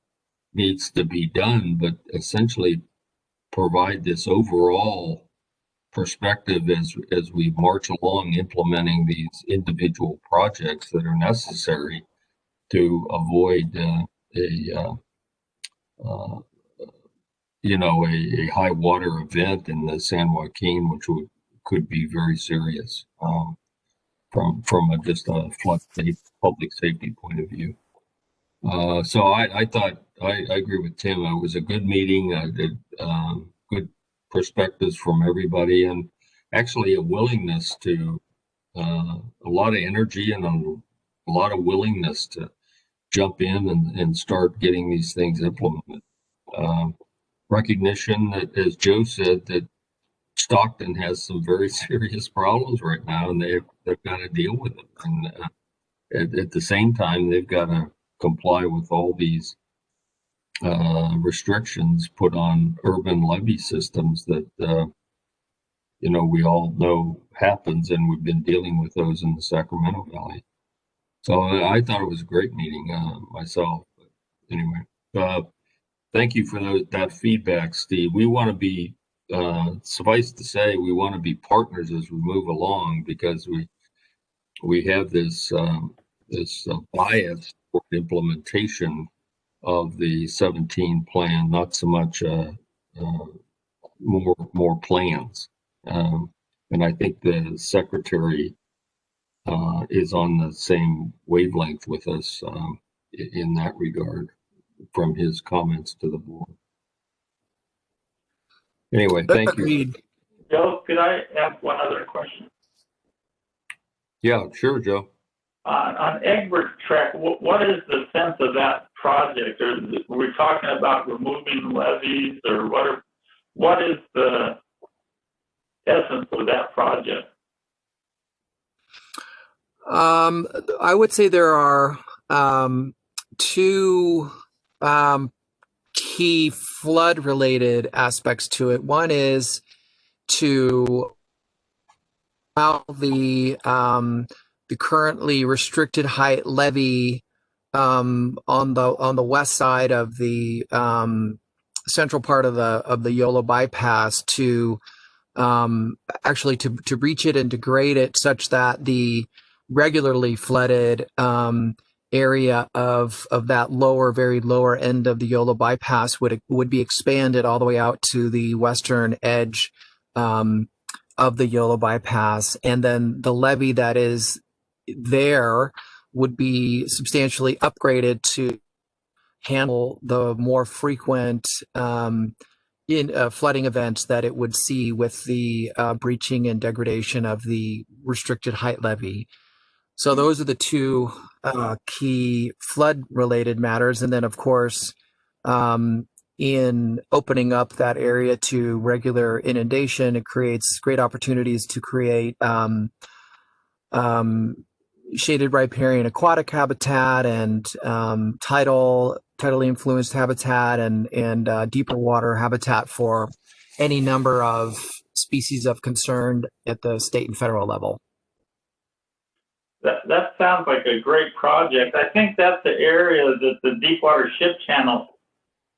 needs to be done, but essentially provide this overall perspective as we march along implementing these individual projects that are necessary to avoid a high water event in the San Joaquin, which could be very serious from just a flood public safety point of view. So I thought I agree with Tim. It was a good meeting. Good perspectives from everybody, and actually a willingness to a lot of energy and a lot of willingness to jump in and start getting these things implemented. Recognition that, as Joe said, that Stockton has some very serious problems right now, and they've got to deal with it. And at the same time, they've got to comply with all these restrictions put on urban levee systems that we all know happens, and we've been dealing with those in the Sacramento Valley. So I thought it was a great meeting myself. But anyway, thank you for that feedback, Steve. We want to be, suffice to say, we want to be partners as we move along, because we have this bias for implementation of the 17 plan, not so much more plans. And I think the secretary is on the same wavelength with us in that regard from his comments to the board. Anyway, thank you. Joe, could I ask one other question? Yeah, sure, Joe. On Egbert Tract, what is the sense of that project? Or we're talking about removing levees, or what is the essence of that project? I would say there are two key flood-related aspects to it. One is to allow the currently restricted height levee on the west side of the central part of the Yolo bypass to actually to reach it and to grade it such that the regularly flooded area of that very lower end of the Yolo bypass would be expanded all the way out to the western edge of the Yolo bypass, and then the levee that is there would be substantially upgraded to handle the more frequent flooding events that it would see with the breaching and degradation of the restricted height levee. So those are the two key flood-related matters. And then, of course, in opening up that area to regular inundation, it creates great opportunities to create shaded riparian aquatic habitat and tidally influenced habitat and deeper water habitat for any number of species of concern at the state and federal level. That sounds like a great project. I think that's the area that the Deepwater Ship Channel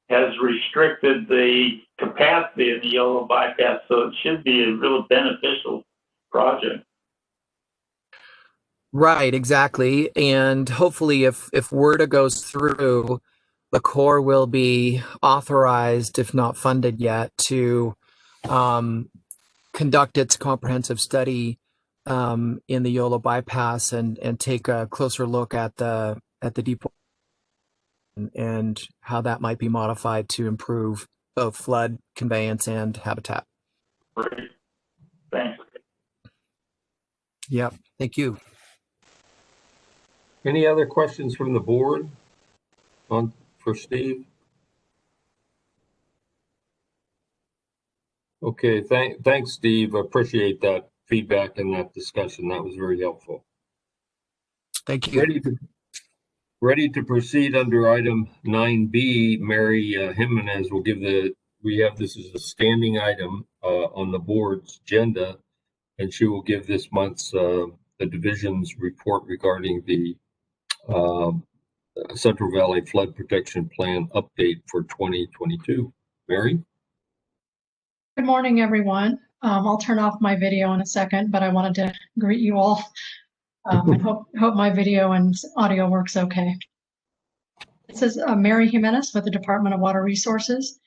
has restricted the capacity of the Yolo bypass, so it should be a real beneficial project. Right, exactly. And hopefully if WRDA goes through, the Corps will be authorized, if not funded yet, to conduct its comprehensive study in the Yolo bypass and take a closer look at the deep and how that might be modified to improve both flood conveyance and habitat. Great. Thanks. Yep, thank you. Any other questions from the board for Steve? Okay, thanks, Steve. I appreciate that feedback and that discussion. That was very helpful. Thank you. Ready to proceed under item 9B. Mary Jimenez will give this is a standing item on the board's agenda, and she will give this month's the division's report regarding the Central Valley Flood Protection Plan update for 2022. Mary? Good morning, everyone. I'll turn off my video in a second, but I wanted to greet you all. And hope my video and audio works okay. This is Mary Jimenez with the Department of Water Resources.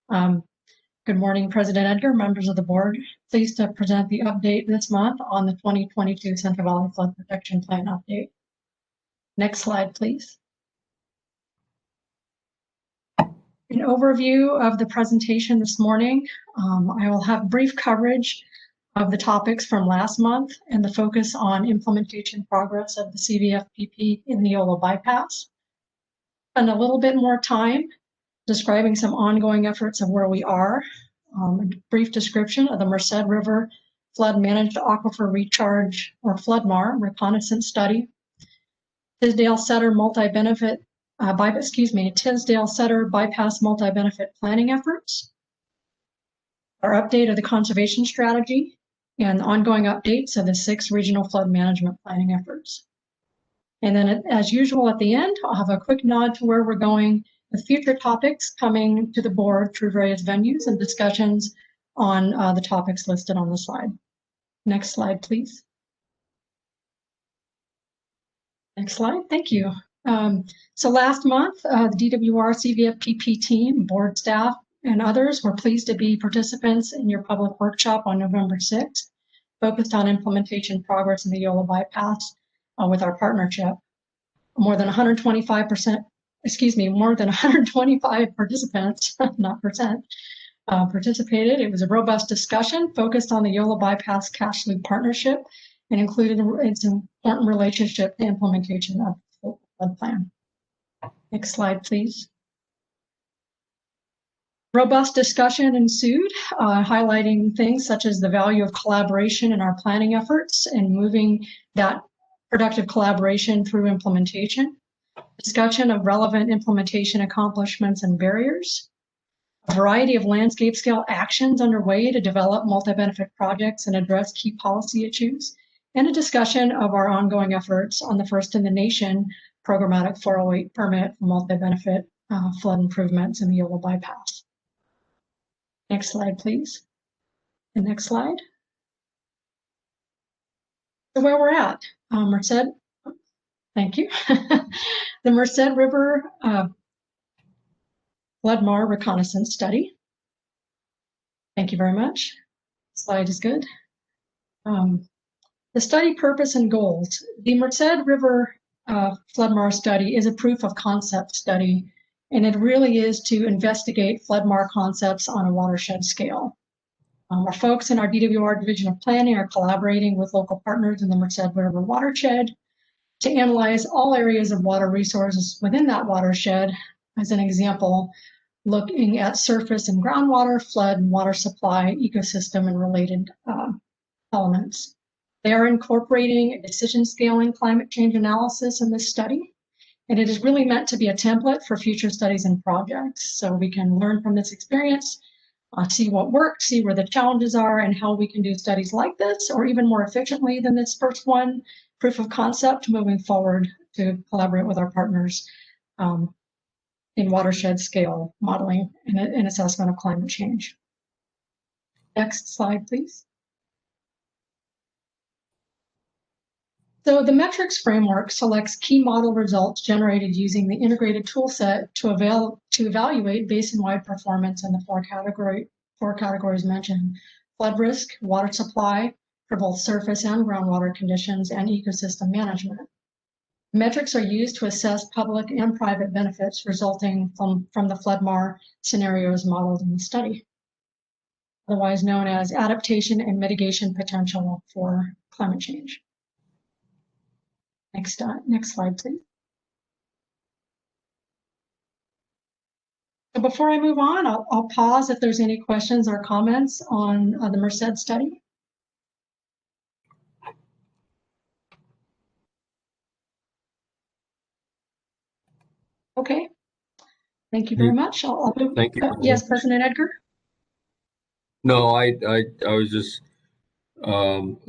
Good morning, President Edgar, members of the board. Pleased to present the update this month on the 2022 Central Valley Flood Protection Plan update. Next slide, please. An overview of the presentation this morning. I will have brief coverage of the topics from last month and the focus on implementation progress of the CVFPB in the Yolo bypass. And a little bit more time describing some ongoing efforts of where we are. A brief description of the Merced River Flood Managed Aquifer Recharge, or FloodMAR, reconnaissance study. Tisdale-Sutter multi-benefit, Tisdale-Sutter bypass multi-benefit planning efforts. Our update of the conservation strategy and ongoing updates of the 6 regional flood management planning efforts. And then as usual at the end, I'll have a quick nod to where we're going with future topics coming to the board through various venues and discussions on the topics listed on the slide. Next slide, please. Next slide, thank you. So last month, the DWR CVFPB team, board staff, and others were pleased to be participants in your public workshop on November 6th, focused on implementation progress in the Yolo bypass with our partnership. More than 125 participants, not percent, participated. It was a robust discussion focused on the Yolo bypass cash loop partnership and included its important relationship to implementation of the flood plan. Next slide, please. Robust discussion ensued, highlighting things such as the value of collaboration in our planning efforts and moving that productive collaboration through implementation. Discussion of relevant implementation accomplishments and barriers. A variety of landscape scale actions underway to develop multi-benefit projects and address key policy issues. And a discussion of our ongoing efforts on the first in the nation programmatic 408 permit for multi-benefit flood improvements in the Yolo bypass. Next slide, please. The next slide. So where we're at, Merced, thank you. The Merced River Flood-Mar Reconnaissance Study. Thank you very much. Slide is good. The study purpose and goals. The Merced River Flood-Mar study is a proof of concept study, and it really is to investigate flood-mar concepts on a watershed scale. Our folks in our DWR Division of Planning are collaborating with local partners in the Merced River watershed to analyze all areas of water resources within that watershed. As an example, looking at surface and groundwater, flood and water supply, ecosystem, and related elements. They are incorporating a decision scaling climate change analysis in this study, and it is really meant to be a template for future studies and projects. So we can learn from this experience, see what worked, see where the challenges are, and how we can do studies like this, or even more efficiently than this first one, proof of concept, moving forward to collaborate with our partners in watershed scale modeling and assessment of climate change. Next slide, please. So the metrics framework selects key model results generated using the integrated toolset to evaluate basin-wide performance in the four categories mentioned: flood risk, water supply for both surface and groundwater conditions, and ecosystem management. Metrics are used to assess public and private benefits resulting from the flood-mar scenarios modeled in the study, otherwise known as adaptation and mitigation potential for climate change. Next slide, please. So before I move on, I'll pause if there's any questions or comments on the Merced study. Okay, thank you very much. I'll move. Thank you. Yes, President Edgar? No, I was just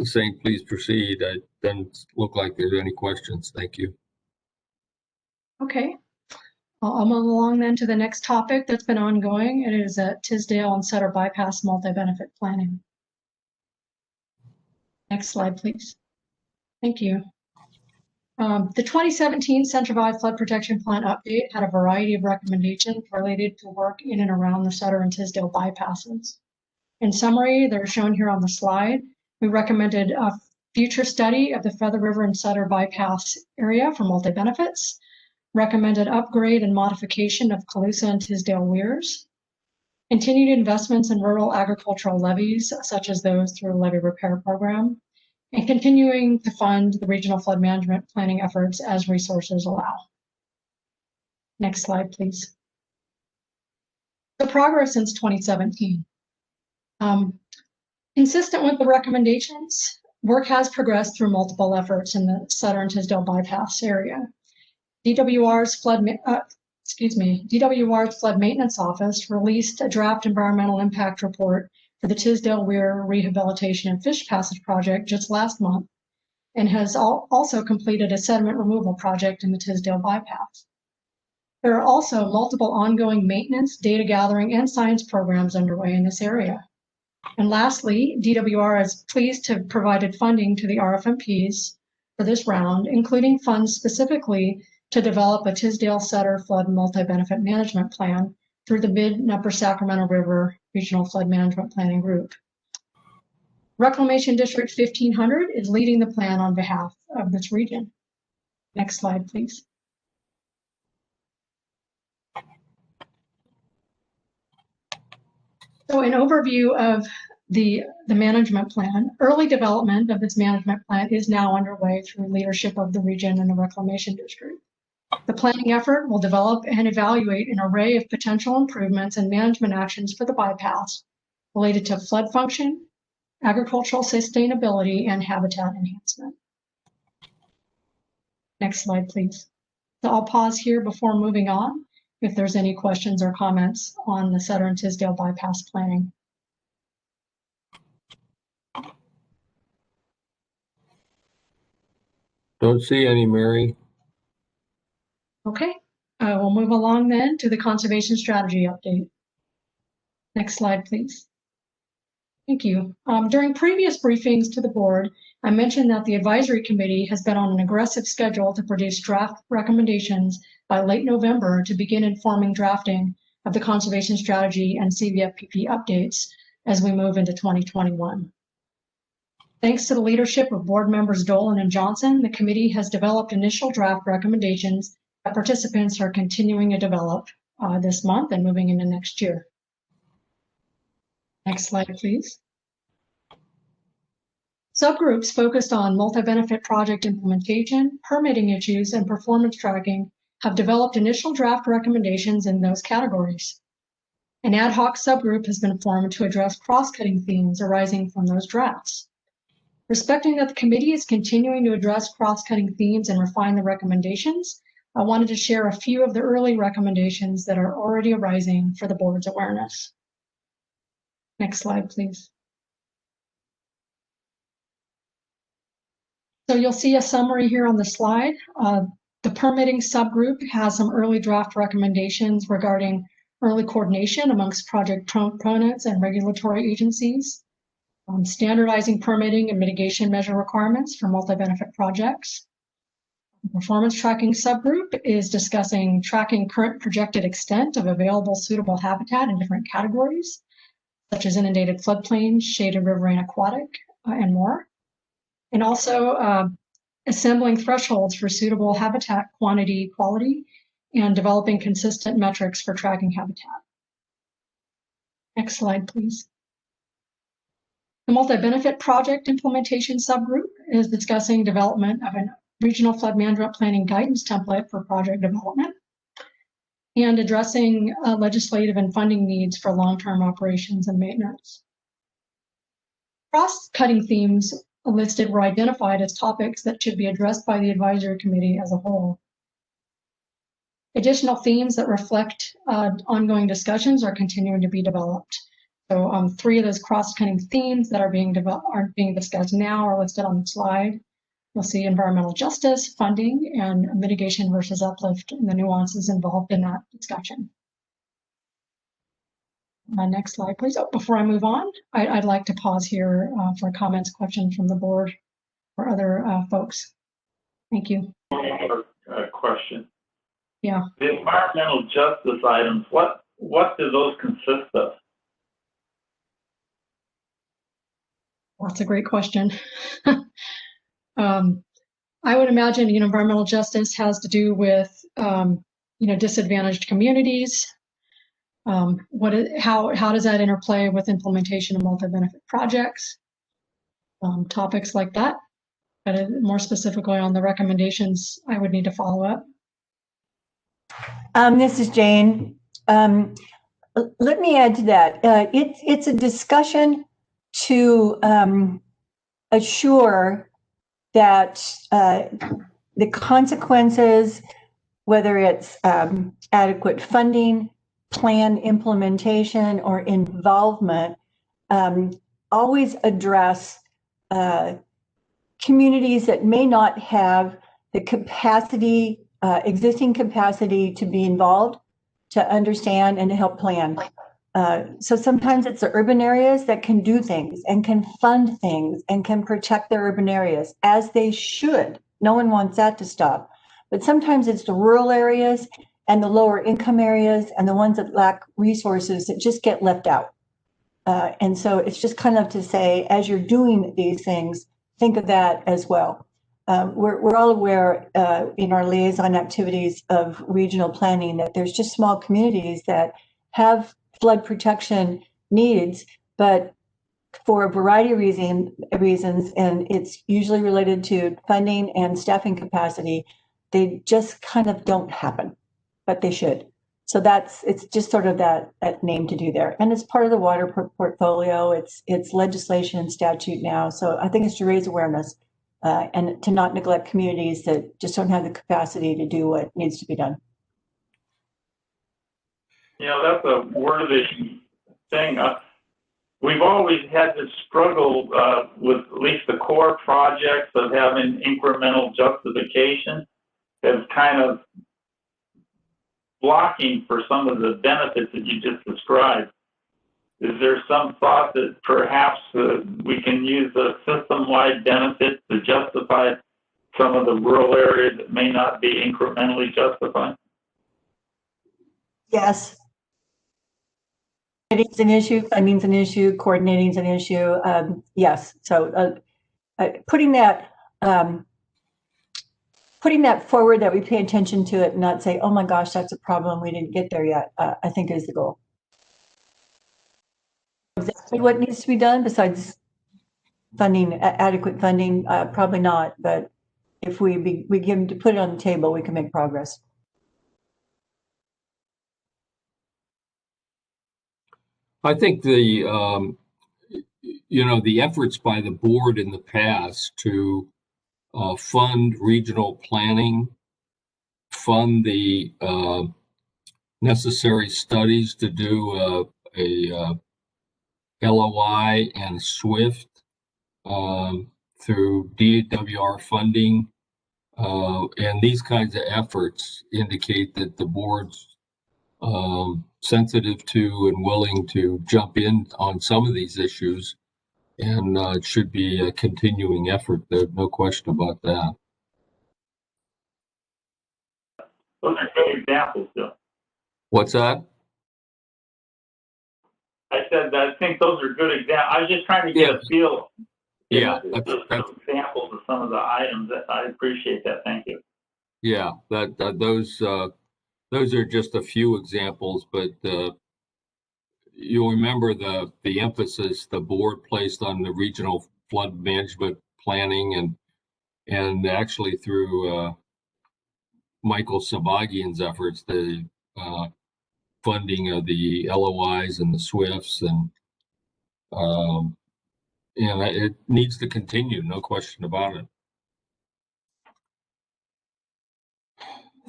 saying, please proceed. It doesn't look like there's any questions. Thank you. Okay. I'll move along then to the next topic that's been ongoing. It is Tisdale and Sutter Bypass multi-benefit planning. Next slide, please. Thank you. The 2017 Central Flood Protection Plan update had a variety of recommendations related to work in and around the Sutter and Tisdale bypasses. In summary, they're shown here on the slide. We recommended a future study of the Feather River and Sutter bypass area for multi-benefits, recommended upgrade and modification of Calusa and Tisdale weirs, continued investments in rural agricultural levees, such as those through a levee repair program, and continuing to fund the regional flood management planning efforts as resources allow. Next slide, please. The progress since 2017. Consistent with the recommendations, work has progressed through multiple efforts in the Sutter and Tisdale bypass area. DWR's Flood Maintenance Office released a draft environmental impact report for the Tisdale Weir Rehabilitation and Fish Passage Project just last month, and has also completed a sediment removal project in the Tisdale bypass. There are also multiple ongoing maintenance, data gathering, and science programs underway in this area. And lastly, DWR is pleased to have provided funding to the RFMPs for this round, including funds specifically to develop a Tisdale-Sutter flood multi-benefit management plan through the Mid and Upper Sacramento River Regional Flood Management Planning Group. Reclamation District 1500 is leading the plan on behalf of this region. Next slide, please. So an overview of the management plan. Early development of this management plan is now underway through leadership of the region and the Reclamation District. The planning effort will develop and evaluate an array of potential improvements and management actions for the bypass related to flood function, agricultural sustainability, and habitat enhancement. Next slide, please. So I'll pause here before moving on if there's any questions or comments on the Sutter and Tisdale bypass planning. Don't see any, Mary. we'll move along then to the conservation strategy update. Next slide, please. Thank you. During previous briefings to the board, I mentioned that the advisory committee has been on an aggressive schedule to produce draft recommendations by late November to begin informing drafting of the conservation strategy and CVFPB updates as we move into 2021. Thanks to the leadership of board members Dolan and Johnson, the committee has developed initial draft recommendations that participants are continuing to develop this month and moving into next year. Next slide, please. Subgroups focused on multi-benefit project implementation, permitting issues, and performance tracking have developed initial draft recommendations in those categories. An ad hoc subgroup has been formed to address cross-cutting themes arising from those drafts. Respecting that the committee is continuing to address cross-cutting themes and refine the recommendations, I wanted to share a few of the early recommendations that are already arising for the board's awareness. Next slide, please. So you'll see a summary here on the slide. The permitting subgroup has some early draft recommendations regarding early coordination amongst project proponents and regulatory agencies, standardizing permitting and mitigation measure requirements for multi-benefit projects. The performance tracking subgroup is discussing tracking current projected extent of available suitable habitat in different categories, such as inundated floodplains, shaded riverine aquatic, and more. And also assembling thresholds for suitable habitat quantity, quality, and developing consistent metrics for tracking habitat. Next slide, please. The multi-benefit project implementation subgroup is discussing development of a regional flood management planning guidance template for project development and addressing legislative and funding needs for long-term operations and maintenance. Cross-cutting themes listed were identified as topics that should be addressed by the advisory committee as a whole. Additional themes that reflect ongoing discussions are continuing to be developed. So 3 of those cross-cutting themes that are being discussed now are listed on the slide. You'll see environmental justice, funding, and mitigation versus uplift, and the nuances involved in that discussion. Next slide, please. Oh, before I move on, I'd like to pause here for comments, questions from the board or other folks. Thank you. Question. Yeah. The environmental justice items, what do those consist of? That's a great question. I would imagine, environmental justice has to do with, disadvantaged communities. How does that interplay with implementation of multi-benefit projects? Topics like that. But more specifically on the recommendations, I would need to follow up. This is Jane. Let me add to that. It's a discussion to assure that the consequences, whether it's adequate funding, plan implementation, or involvement, always address communities that may not have the capacity, existing capacity to be involved, to understand, and to help plan. So sometimes it's the urban areas that can do things and can fund things and can protect their urban areas, as they should. No one wants that to stop. But sometimes it's the rural areas and the lower income areas and the ones that lack resources that just get left out. And so it's just kind of to say, as you're doing these things, think of that as well. We're all aware in our liaison activities of regional planning that there's just small communities that have flood protection needs, but for a variety of reasons, and it's usually related to funding and staffing capacity, they just kind of don't happen, but they should. So it's just sort of that name to do there. And it's part of the water portfolio. It's legislation and statute now. So I think it's to raise awareness and to not neglect communities that just don't have the capacity to do what needs to be done. That's a worthy thing. We've always had to struggle with at least the core projects of having incremental justification. Has kind of blocking for some of the benefits that you just described. Is there some thought that perhaps we can use a system-wide benefit to justify some of the rural areas that may not be incrementally justified? Yes. It's an issue, funding's an issue, coordinating's an issue. Yes, so putting that forward, that we pay attention to it and not say, oh my gosh, that's a problem, we didn't get there yet, I think is the goal. Exactly what needs to be done besides funding, adequate funding, probably not, but if we begin to put it on the table, we can make progress. I think the the efforts by the board in the past to fund regional planning, fund the necessary studies to do a LOI and SWIFT through DWR funding, and these kinds of efforts indicate that the board's sensitive to and willing to jump in on some of these issues, and it should be a continuing effort. There's no question about that. Those are good examples, Bill. What's that? I said that I think those are good examples. I was just trying to get a feel. Yeah, that's examples of some of the items. That I appreciate that. Thank you. Yeah, those are just a few examples, but you'll remember the emphasis the board placed on the regional flood management planning, and actually through Michael Savagian's efforts, the funding of the LOIs and the SWIFTs, and it needs to continue, no question about it.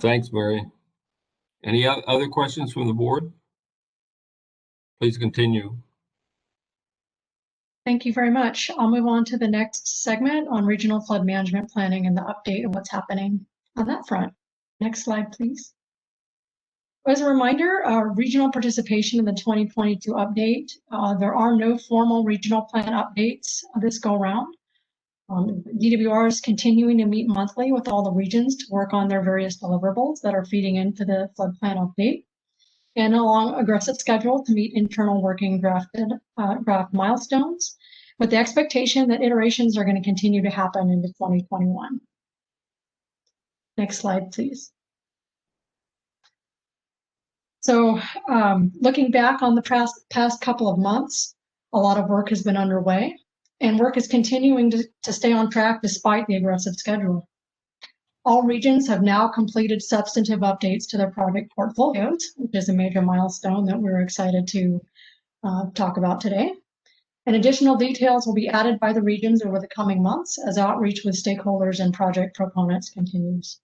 Thanks, Mary. Any other questions from the board? Please continue. Thank you very much. I'll move on to the next segment on regional flood management planning and the update of what's happening on that front. Next slide, please. As a reminder, regional participation in the 2022 update, there are no formal regional plan updates this go around. DWR is continuing to meet monthly with all the regions to work on their various deliverables that are feeding into the flood plan update, and along aggressive schedule to meet internal working draft milestones, with the expectation that iterations are going to continue to happen into 2021. Next slide, please. So looking back on the past couple of months, a lot of work has been underway, and work is continuing to stay on track despite the aggressive schedule. All regions have now completed substantive updates to their project portfolios, which is a major milestone that we're excited to talk about today. And additional details will be added by the regions over the coming months as outreach with stakeholders and project proponents continues.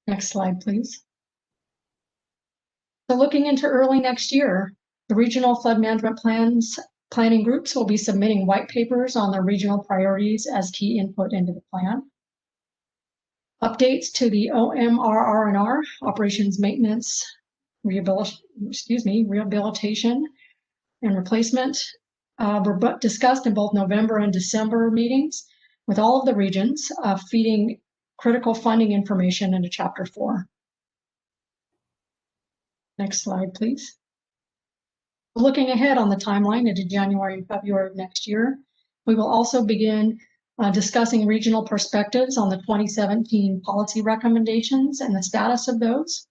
Next slide, please. So looking into early next year, the regional flood management planning groups will be submitting white papers on their regional priorities as key input into the plan. Updates to the OMRR&R, operations maintenance, rehabilitation and replacement, were discussed in both November and December meetings with all of the regions, feeding critical funding information into Chapter 4. Next slide, please. Looking ahead on the timeline into January and February of next year, we will also begin discussing regional perspectives on the 2017 policy recommendations and the status of those,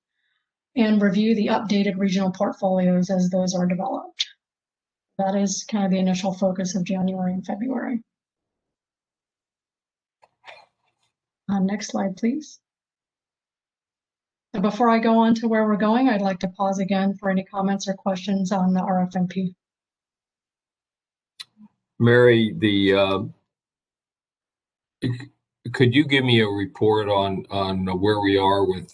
and review the updated regional portfolios as those are developed. That is kind of the initial focus of January and February. Next slide, please. Before I go on to where we're going, I'd like to pause again for any comments or questions on the RFMP. Mary, could you give me a report on where we are with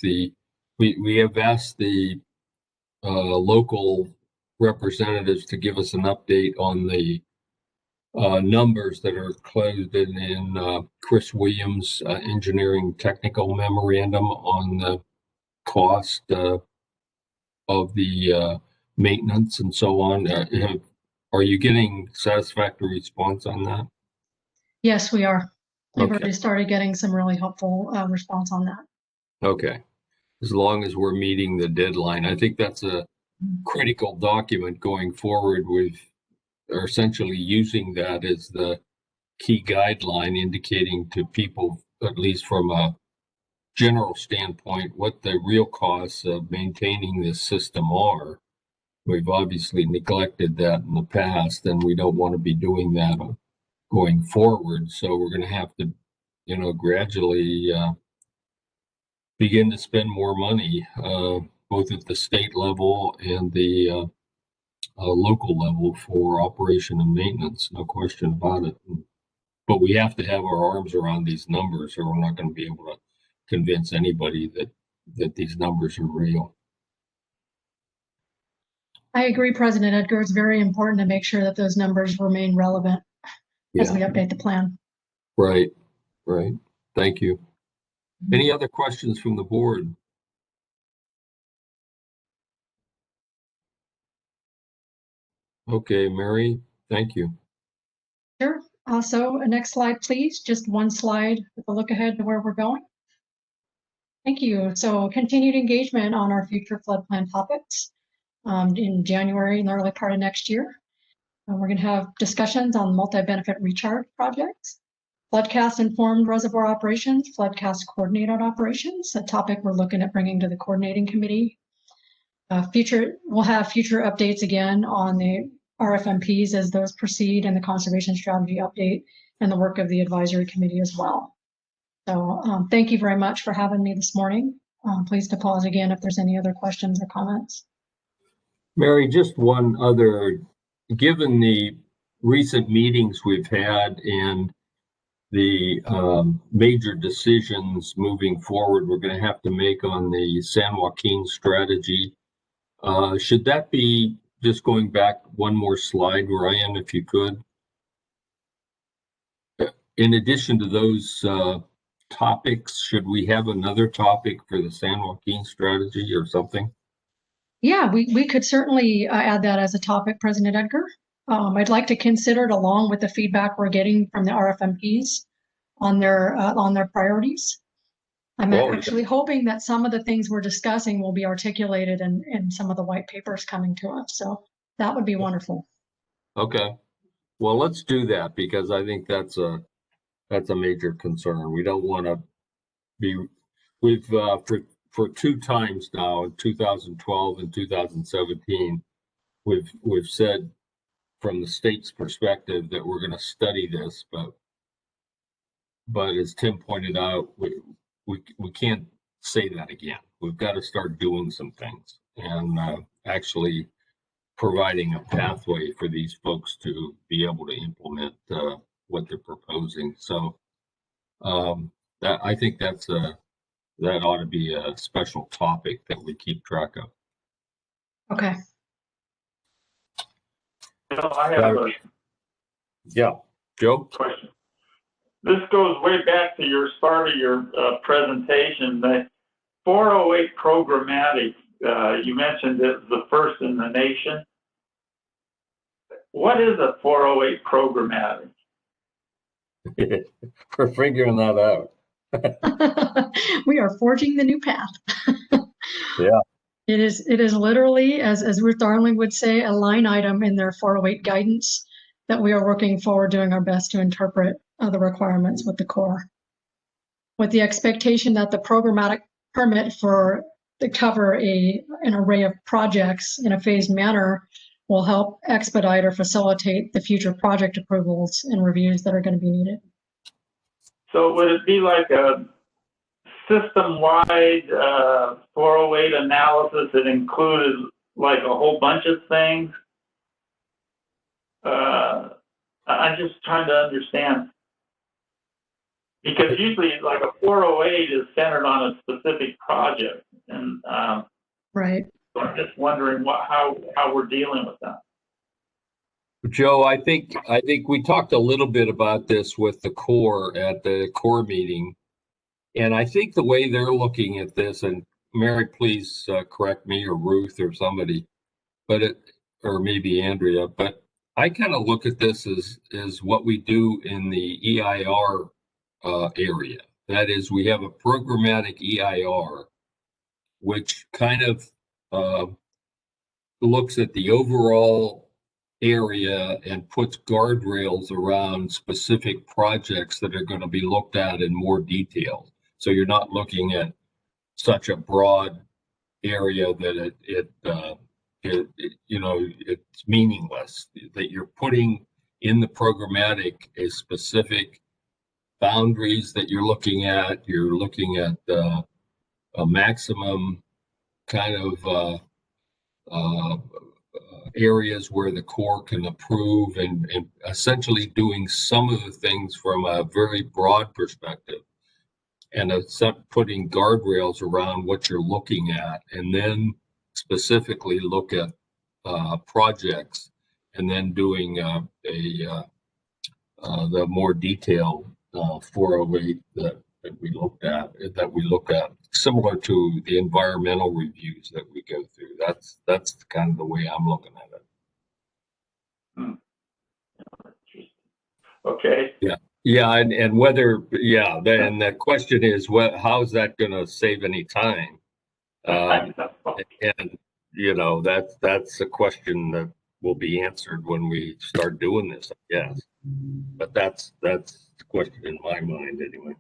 we have asked the local representatives to give us an update on the numbers that are closed in Chris Williams' engineering technical memorandum on the cost of the maintenance and so on. Are you getting satisfactory response on that? Yes, we are. We've Okay. already started getting some really helpful response on that. Okay. As long as we're meeting the deadline, I think that's a critical document going forward. Are essentially using that as the key guideline, indicating to people, at least from a general standpoint, what the real costs of maintaining this system are. We've obviously neglected that in the past, and we don't want to be doing that going forward. So we're going to have to, gradually begin to spend more money, both at the state level and the local level for operation and maintenance. No question about it. But we have to have our arms around these numbers, or we're not going to be able to convince anybody that these numbers are real. I agree, President Edgar. It's very important to make sure that those numbers remain relevant as we update the plan. Right. Thank you. Any other questions from the board? Okay, Mary, thank you. Sure. So next slide, please. Just one slide with a look ahead to where we're going. Thank you. So continued engagement on our future flood plan topics in January and the early part of next year. We're going to have discussions on multi-benefit recharge projects, floodcast informed reservoir operations, floodcast coordinated operations, a topic we're looking at bringing to the coordinating committee. We'll have future updates again on the RFMPs as those proceed, and the conservation strategy update and the work of the advisory committee as well. So thank you very much for having me this morning. Please to pause again if there's any other questions or comments. Mary, just one other, given the recent meetings we've had and the major decisions moving forward we're going to have to make on the San Joaquin strategy, should that be just going back one more slide, Ryan, if you could? In addition to those topics, should we have another topic for the San Joaquin strategy or something? Yeah, we could certainly add that as a topic, President Edgar. I'd like to consider it along with the feedback we're getting from the RFMPs on their priorities. I'm actually hoping that some of the things we're discussing will be articulated in some of the white papers coming to us. So that would be wonderful. Okay. Well, let's do that, because I think that's a major concern. We don't want to be, for two times now, in 2012 and 2017, we've said from the state's perspective that we're going to study this, but as Tim pointed out, we can't say that again. We've got to start doing some things and actually providing a pathway for these folks to be able to implement what they're proposing. So I think that ought to be a special topic that we keep track of. Okay. I have Joe? Question. This goes way back to your start of your presentation. The 408 programmatic, you mentioned it's the first in the nation. What is a 408 programmatic? We're figuring that out. We are forging the new path. Yeah. It is literally, as Ruth Darling would say, a line item in their 408 guidance that we are working forward, doing our best to interpret the requirements with the Corps, with the expectation that the programmatic permit to cover an array of projects in a phased manner will help expedite or facilitate the future project approvals and reviews that are going to be needed. So would it be like a system-wide 408 analysis that included like a whole bunch of things? I'm just trying to understand, because usually like a 408 is centered on a specific project, and right. So I'm just wondering how we're dealing with that. Joe, I think we talked a little bit about this with the Corps at the Corps meeting, and I think the way they're looking at this, and Mary, please correct me, or Ruth or somebody, or maybe Andrea, but I kind of look at this as what we do in the EIR area. That is, we have a programmatic EIR, which kind of looks at the overall area and puts guardrails around specific projects that are going to be looked at in more detail. So you're not looking at such a broad area that it's meaningless, that you're putting in the programmatic a specific boundaries that you're looking at. You're looking at a maximum kind of areas where the Corps can approve, and essentially doing some of the things from a very broad perspective, and putting guardrails around what you're looking at, and then specifically look at projects, and then doing the more detailed 408 that we look at, similar to the environmental reviews that we go through. That's kind of the way I'm looking at it. Okay. Yeah, and whether, then the question is, how is that going to save any time? And that's a question that will be answered when we start doing this, I guess. But that's the question in my mind, anyway.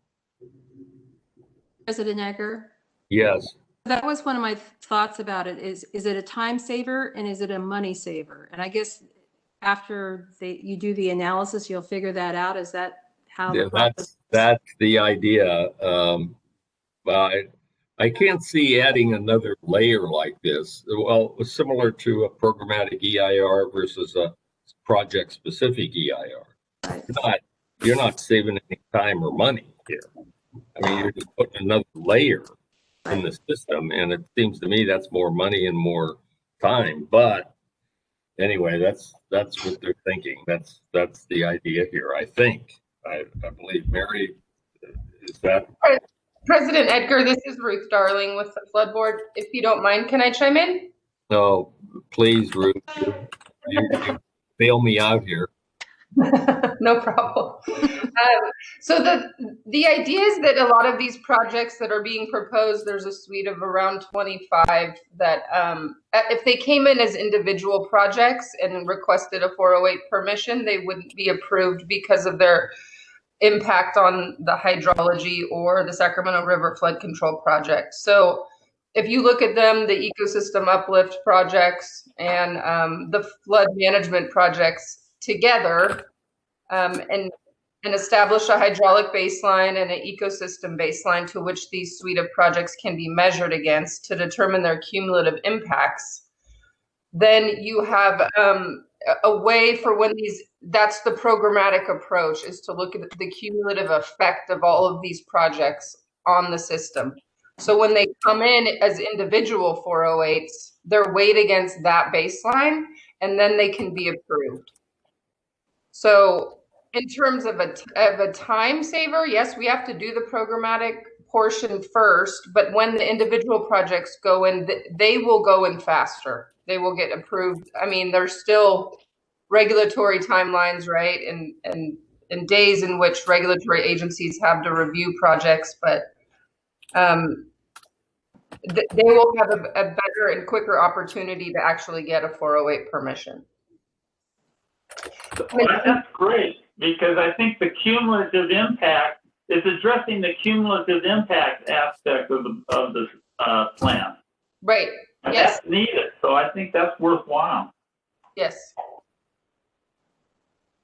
President Egger? Yes. That was one of my thoughts about it. Is it a time saver and is it a money saver? And I guess after you do the analysis, you'll figure that out. Is that how? Yeah, that's the idea. I can't see adding another layer like this. Well, similar to a programmatic EIR versus a project-specific EIR. Right. You're not saving any time or money here. I mean, you're just putting another layer in the system, and it seems to me that's more money and more time. But anyway, that's what they're thinking. That's the idea here, I think. I believe. Mary, is that? President Edgar, this is Ruth Darling with the Flood Board. If you don't mind, can I chime in? No, please, Ruth. You bail me out here. No problem. So the idea is that a lot of these projects that are being proposed, there's a suite of around 25 that if they came in as individual projects and requested a 408 permission, they wouldn't be approved because of their impact on the hydrology or the Sacramento River Flood Control Project. So if you look at them, the ecosystem uplift projects and the flood management projects together, and establish a hydraulic baseline and an ecosystem baseline to which these suite of projects can be measured against to determine their cumulative impacts, then you have a way for when that's the programmatic approach, is to look at the cumulative effect of all of these projects on the system. So when they come in as individual 408s, they're weighed against that baseline, and then they can be approved. So in terms of a time saver, yes, we have to do the programmatic portion first, but when the individual projects go in, they will go in faster. They will get approved. I mean, there's still regulatory timelines, right? And days in which regulatory agencies have to review projects, but they will have a better and quicker opportunity to actually get a 408 permission. Well, that's great, because I think the cumulative impact is addressing the cumulative impact aspect of the plan. Right. And yes. That's needed. So I think that's worthwhile. Yes.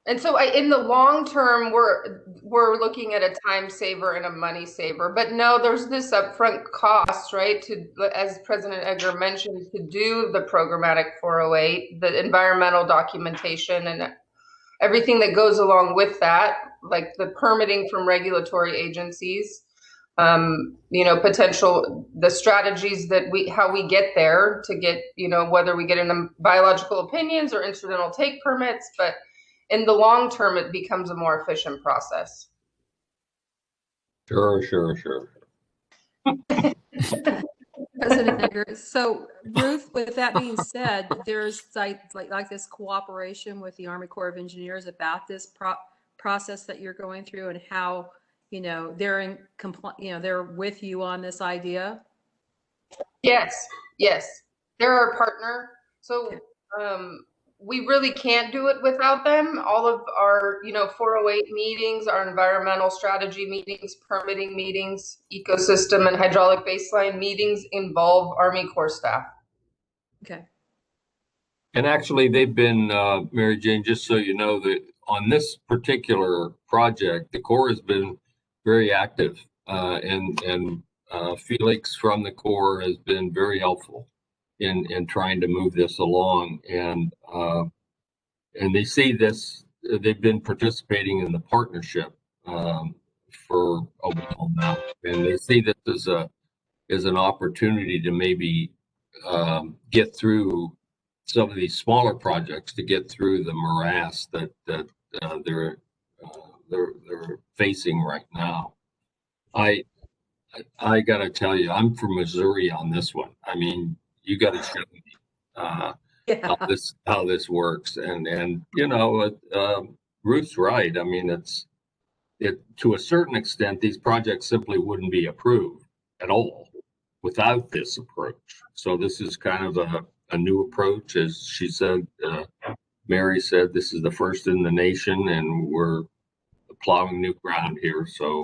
And so in the long term, we're looking at a time saver and a money saver. But no, there's this upfront cost, right? As President Edgar mentioned, to do the programmatic 408, the environmental documentation and everything that goes along with that, like the permitting from regulatory agencies, potential, the strategies that how we get there to get, whether we get into biological opinions or incidental take permits, but in the long term, it becomes a more efficient process. Sure. President Egbert. So Ruth, with that being said, there's like this cooperation with the Army Corps of Engineers about this process that you're going through and how, they're in they're with you on this idea. Yes, they're our partner. So we really can't do it without them. All of our 408 meetings, our environmental strategy meetings, permitting meetings, ecosystem and hydraulic baseline meetings involve Army Corps staff. Okay. And actually, they've been, Mary Jane, just so you know, that on this particular project, the Corps has been very active, and Felix from the Corps has been very helpful in trying to move this along. And they see this, they've been participating in the partnership for a while now, and they see this as an opportunity to maybe get through some of these smaller projects, to get through the morass that they're facing right now. I got to tell you, I'm from Missouri on this one. I mean, you got to show me how this works, and Ruth's right. I mean, it to a certain extent, these projects simply wouldn't be approved at all without this approach. So this is kind of a new approach, as she said. Mary said, this is the first in the nation, and we're plowing new ground here. So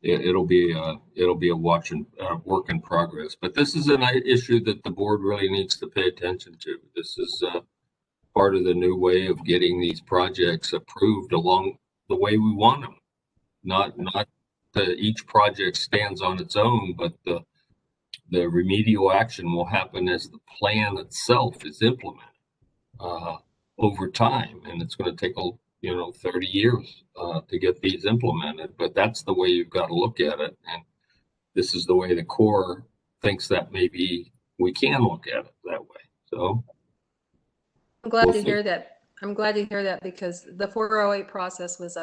it'll be a work in progress. But this is an issue that the board really needs to pay attention to. This is part of the new way of getting these projects approved along the way we want them. Not that each project stands on its own, but the remedial action will happen as the plan itself is implemented over time, and it's going to take 30 years to get these implemented. But that's the way you've got to look at it, and this is the way the Corps thinks that maybe we can look at it that way. So I'm glad to hear that. I'm glad to hear that, because the 408 process was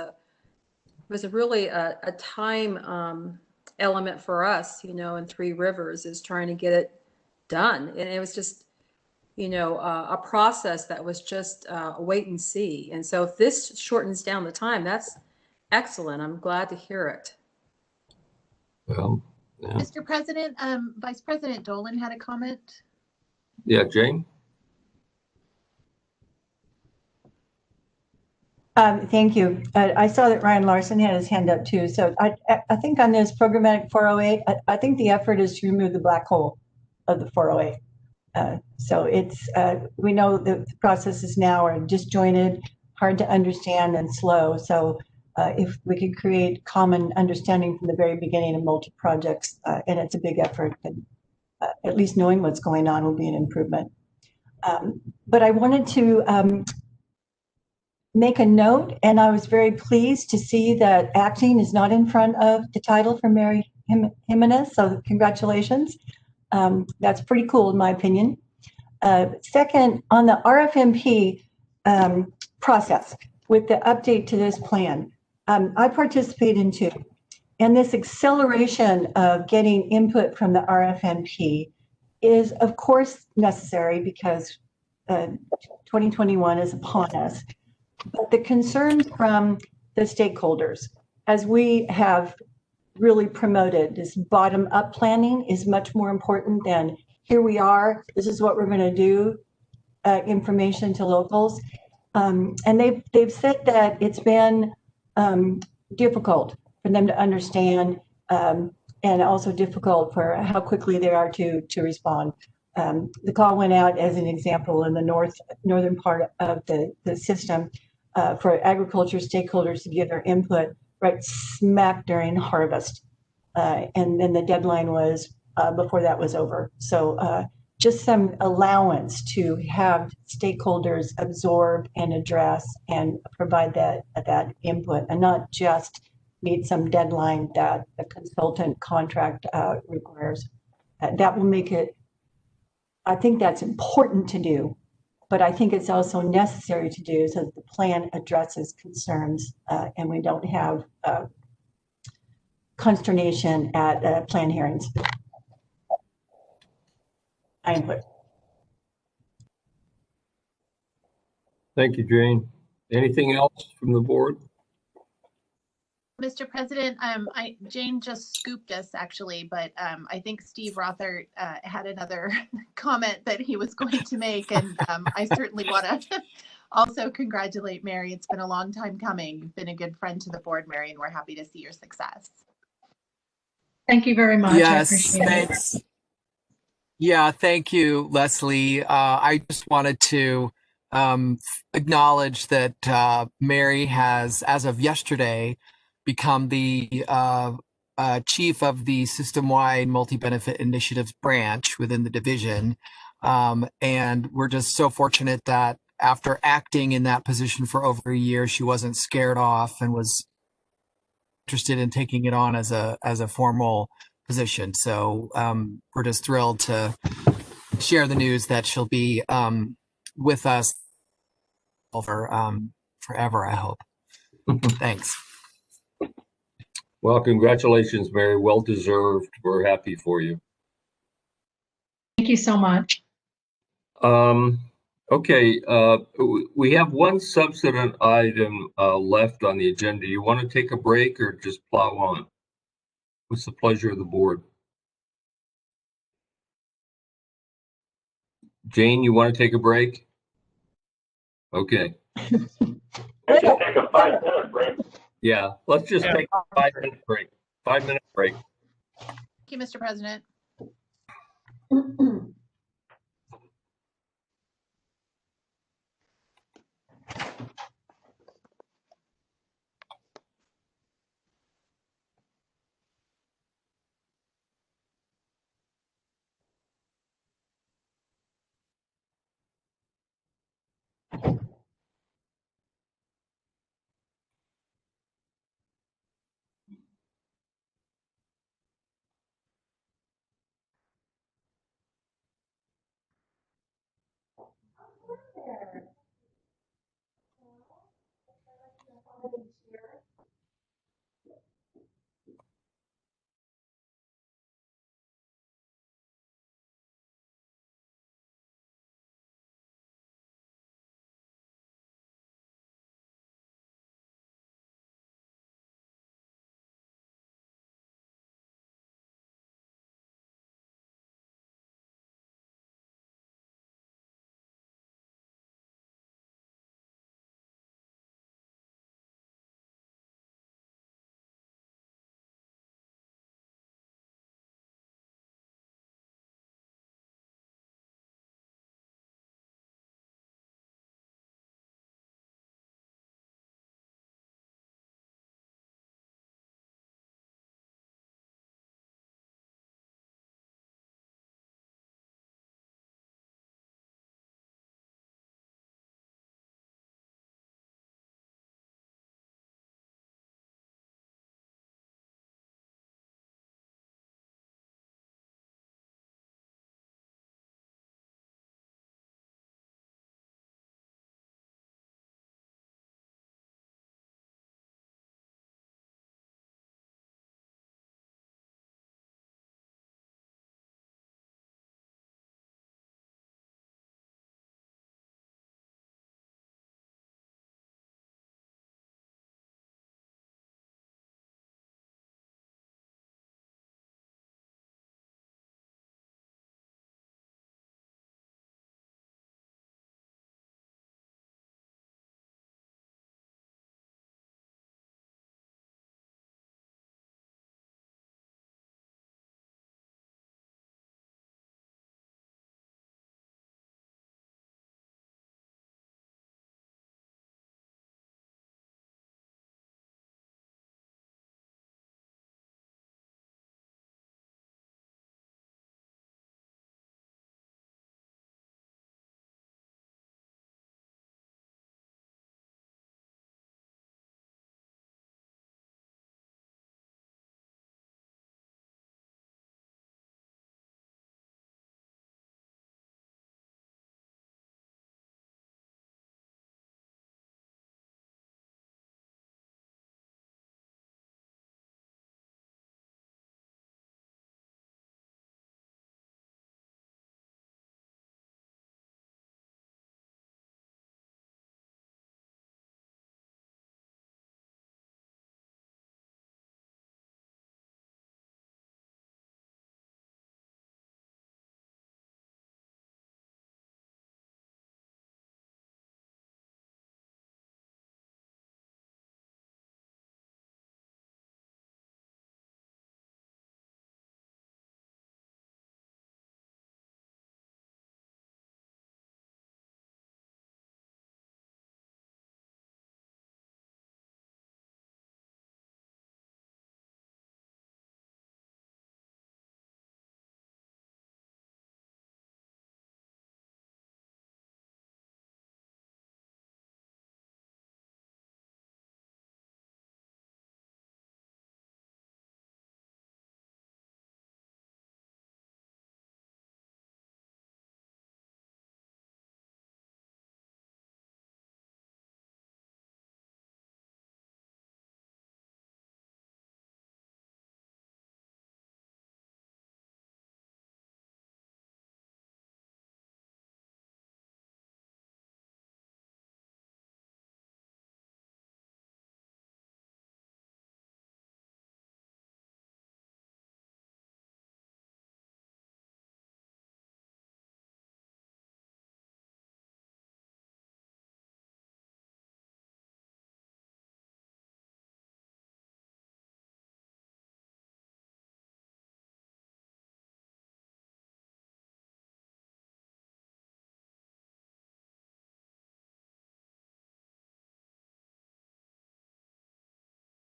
really a time element for us, in Three Rivers, is trying to get it done. And it was just, a process that was just a wait and see. And so if this shortens down the time, that's excellent. I'm glad to hear it. Well, yeah. Mr. President, Vice President Dolan had a comment. Yeah, Jane. Thank you. I saw that Ryan Larson had his hand up too. So I think on this programmatic 408, I think the effort is to remove the black hole of the 408. So it's we know the processes now are disjointed, hard to understand, and slow. So if we could create common understanding from the very beginning of multi-projects, and it's a big effort, and at least knowing what's going on will be an improvement. But I wanted to make a note, and I was very pleased to see that acting is not in front of the title for Mary Jimenez, so congratulations. That's pretty cool in my opinion. Second, on the RFMP process with the update to this plan, I participate in two. And this acceleration of getting input from the RFMP is of course necessary because 2021 is upon us. But the concerns from the stakeholders, as we have really promoted, this bottom-up planning is much more important than here we are, this is what we're going to do, information to locals. And they've said that it's been difficult for them to understand, and also difficult for how quickly they are to respond. The call went out as an example in the northern part of the system for agriculture stakeholders to give their input right smack during harvest. And then the deadline was before that was over. So just some allowance to have stakeholders absorb and address and provide that input, and not just meet some deadline that the consultant contract requires. That will make it, I think that's important to do, but I think it's also necessary to do so that the plan addresses concerns and we don't have consternation at plan hearings. input. Thank you, Jane. Anything else from the board? Mr. President, Jane just scooped us actually, but I think Steve Rothert had another comment that he was going to make, and I certainly want to also congratulate Mary. It's been a long time coming. You've been a good friend to the board, Mary, and we're happy to see your success. Thank you very much. I Yes, appreciate thanks. it. Yeah, thank you, Leslie. I just wanted to acknowledge that Mary has, as of yesterday, become the chief of the Systemwide Multi-Benefit Initiatives branch within the division. And we're just so fortunate that after acting in that position for over a year, she wasn't scared off and was interested in taking it on as a formal position. So we're just thrilled to share the news that she'll be with us for forever, I hope. Thanks. Well, congratulations, Mary. Well deserved. We're happy for you. Thank you so much. Okay, we have one substantive item left on the agenda. You want to take a break or just plow on? What's the pleasure of the board? Jane, you want to take a break? Okay. Take a 5-minute break. Yeah, let's just take a 5-minute break. 5-minute break. Thank you, Mr. President.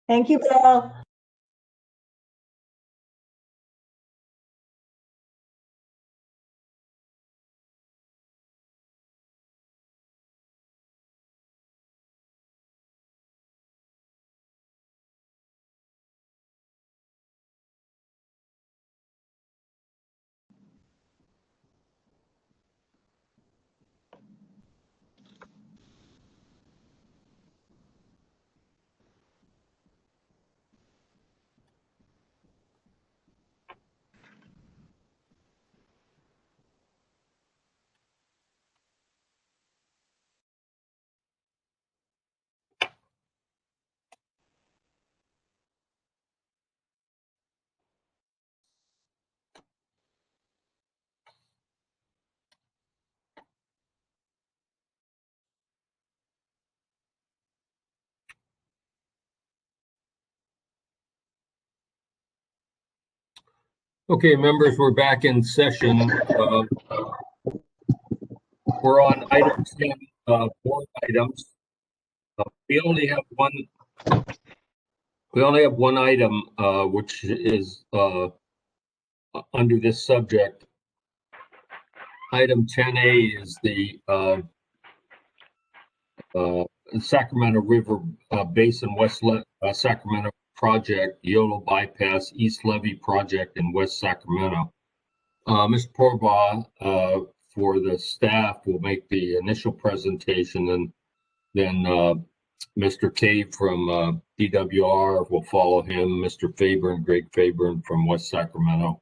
Thank you, Bill. Okay, members, we're back in session. We're on item 10, board items. We only have one item, which is under this subject. Item 10A is the Sacramento River Basin West Sacramento project, Yolo Bypass East Levee project in West Sacramento. Mr. Porbaugh, for the staff, will make the initial presentation, and then Mr. Cave from DWR will follow him, Mr. Faber, Greg Faber from West Sacramento,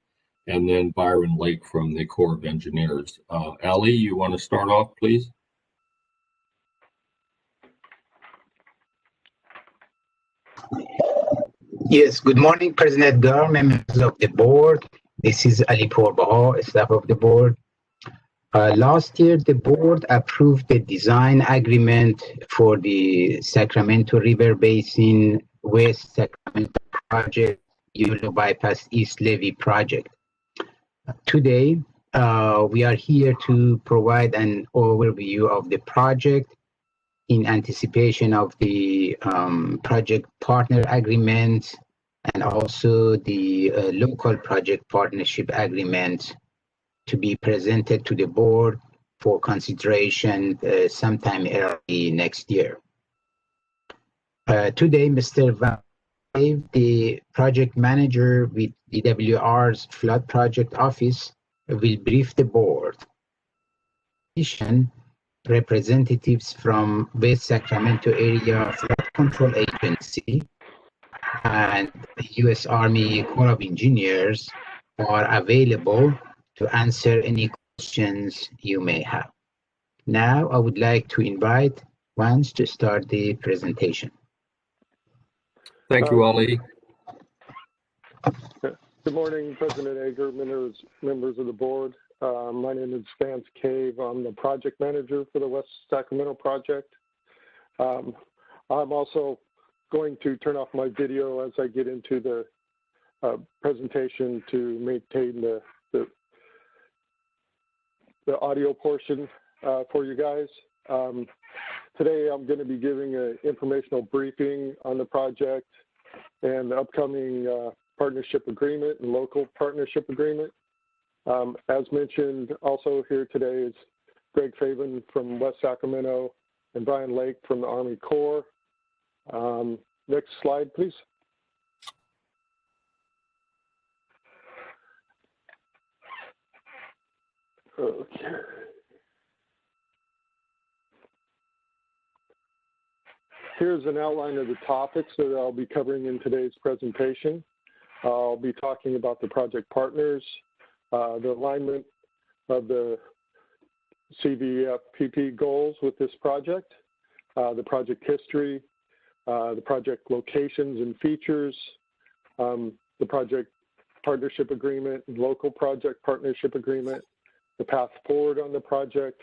and then Byron Lake from the Corps of Engineers. Ali, you want to start off, please? Yes, good morning, President Edgar, members of the board. This is Ali Porbaugh, staff of the board. Last year, the board approved the design agreement for the Sacramento River Basin West Sacramento project, Yolo Bypass East Levee project. Today, we are here to provide an overview of the project in anticipation of the project partner agreement and also the local project partnership agreement to be presented to the board for consideration sometime early next year. Today, Mr. Van Cave, the project manager with DWR's Flood Project Office, will brief the board. In addition, representatives from West Sacramento Area Flood Control Agency and the U.S. Army Corps of Engineers are available to answer any questions you may have. Now, I would like to invite Vance to start the presentation. Thank you, Ali. Good morning, President Egbert, members of the board. My name is Vance Cave. I'm the project manager for the West Sacramento project. I'm also going to turn off my video as I get into the presentation to maintain the audio portion for you guys. Today, I'm going to be giving an informational briefing on the project and the upcoming partnership agreement and local partnership agreement. As mentioned, also here today is Greg Faven from West Sacramento and Brian Lake from the Army Corps. Next slide, please. Okay. Here's an outline of the topics that I'll be covering in today's presentation. I'll be talking about the project partners, the alignment of the CVFPB goals with this project, the project history, the project locations and features, the project partnership agreement, local project partnership agreement, the path forward on the project,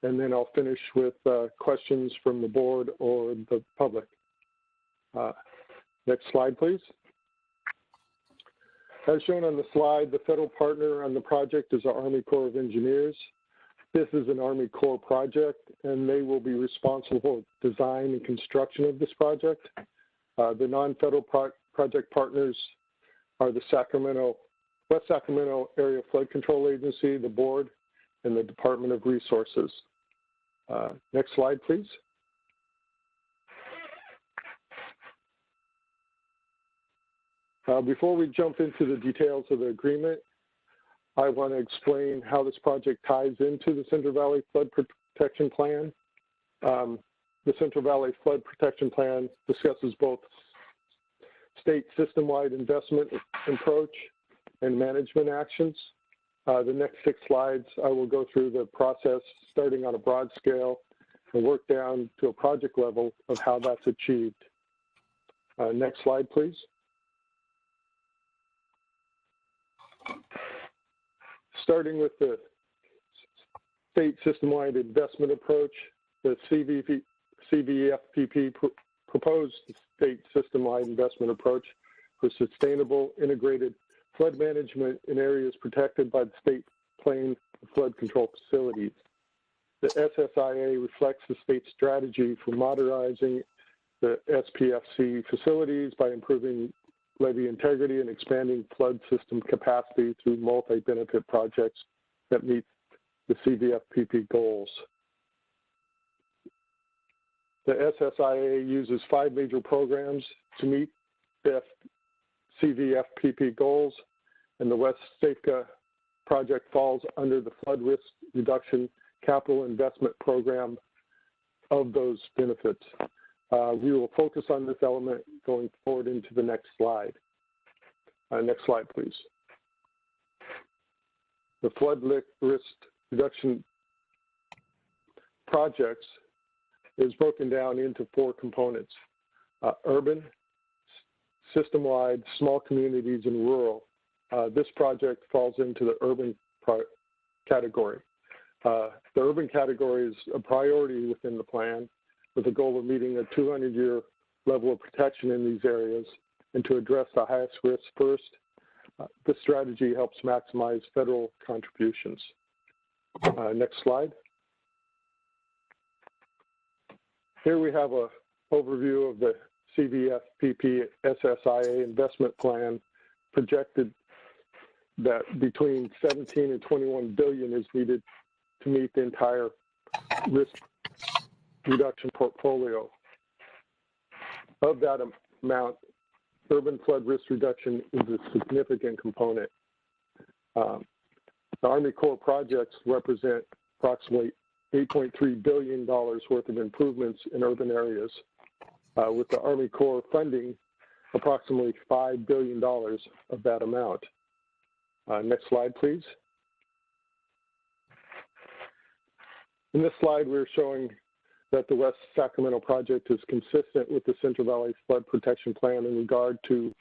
and then I'll finish with questions from the board or the public. Next slide, please. As shown on the slide, the federal partner on the project is the Army Corps of Engineers. This is an Army Corps project, and they will be responsible for design and construction of this project. The non-federal project partners are the West Sacramento Area Flood Control Agency, the board, and the Department of Resources. Next slide, please. Before we jump into the details of the agreement, I want to explain how this project ties into the Central Valley Flood Protection Plan. The Central Valley Flood Protection Plan discusses both state system-wide investment approach and management actions. The next 6 slides, I will go through the process starting on a broad scale and work down to a project level of how that's achieved. Next slide, please. Starting with the state system-wide investment approach, the CVFPB proposed state system-wide investment approach for sustainable integrated flood management in areas protected by the state plain flood control facilities. The SSIA reflects the state's strategy for modernizing the SPFC facilities by improving levee integrity and expanding flood system capacity through multi-benefit projects that meet the CVFPB goals. The SSIA uses 5 major programs to meet the CVFPB goals, and the West Safeca project falls under the flood risk reduction capital investment program of those benefits. We will focus on this element going forward into the next slide. Next slide, please. The flood risk reduction projects is broken down into 4 components: urban, system-wide, small communities, and rural. This project falls into the urban category. The urban category is a priority within the plan, with the goal of meeting a 200-year level of protection in these areas and to address the highest risk first. This strategy helps maximize federal contributions. Next slide. Here we have an overview of the CVFPB SSIA investment plan. Projected that between 17 and 21 billion is needed to meet the entire risk reduction portfolio. Of that amount, urban flood risk reduction is a significant component. The Army Corps projects represent approximately $8.3 billion worth of improvements in urban areas, with the Army Corps funding approximately $5 billion of that amount. Next slide, please. In this slide, we're showing that the West Sacramento project is consistent with the Central Valley Flood Protection Plan in regard to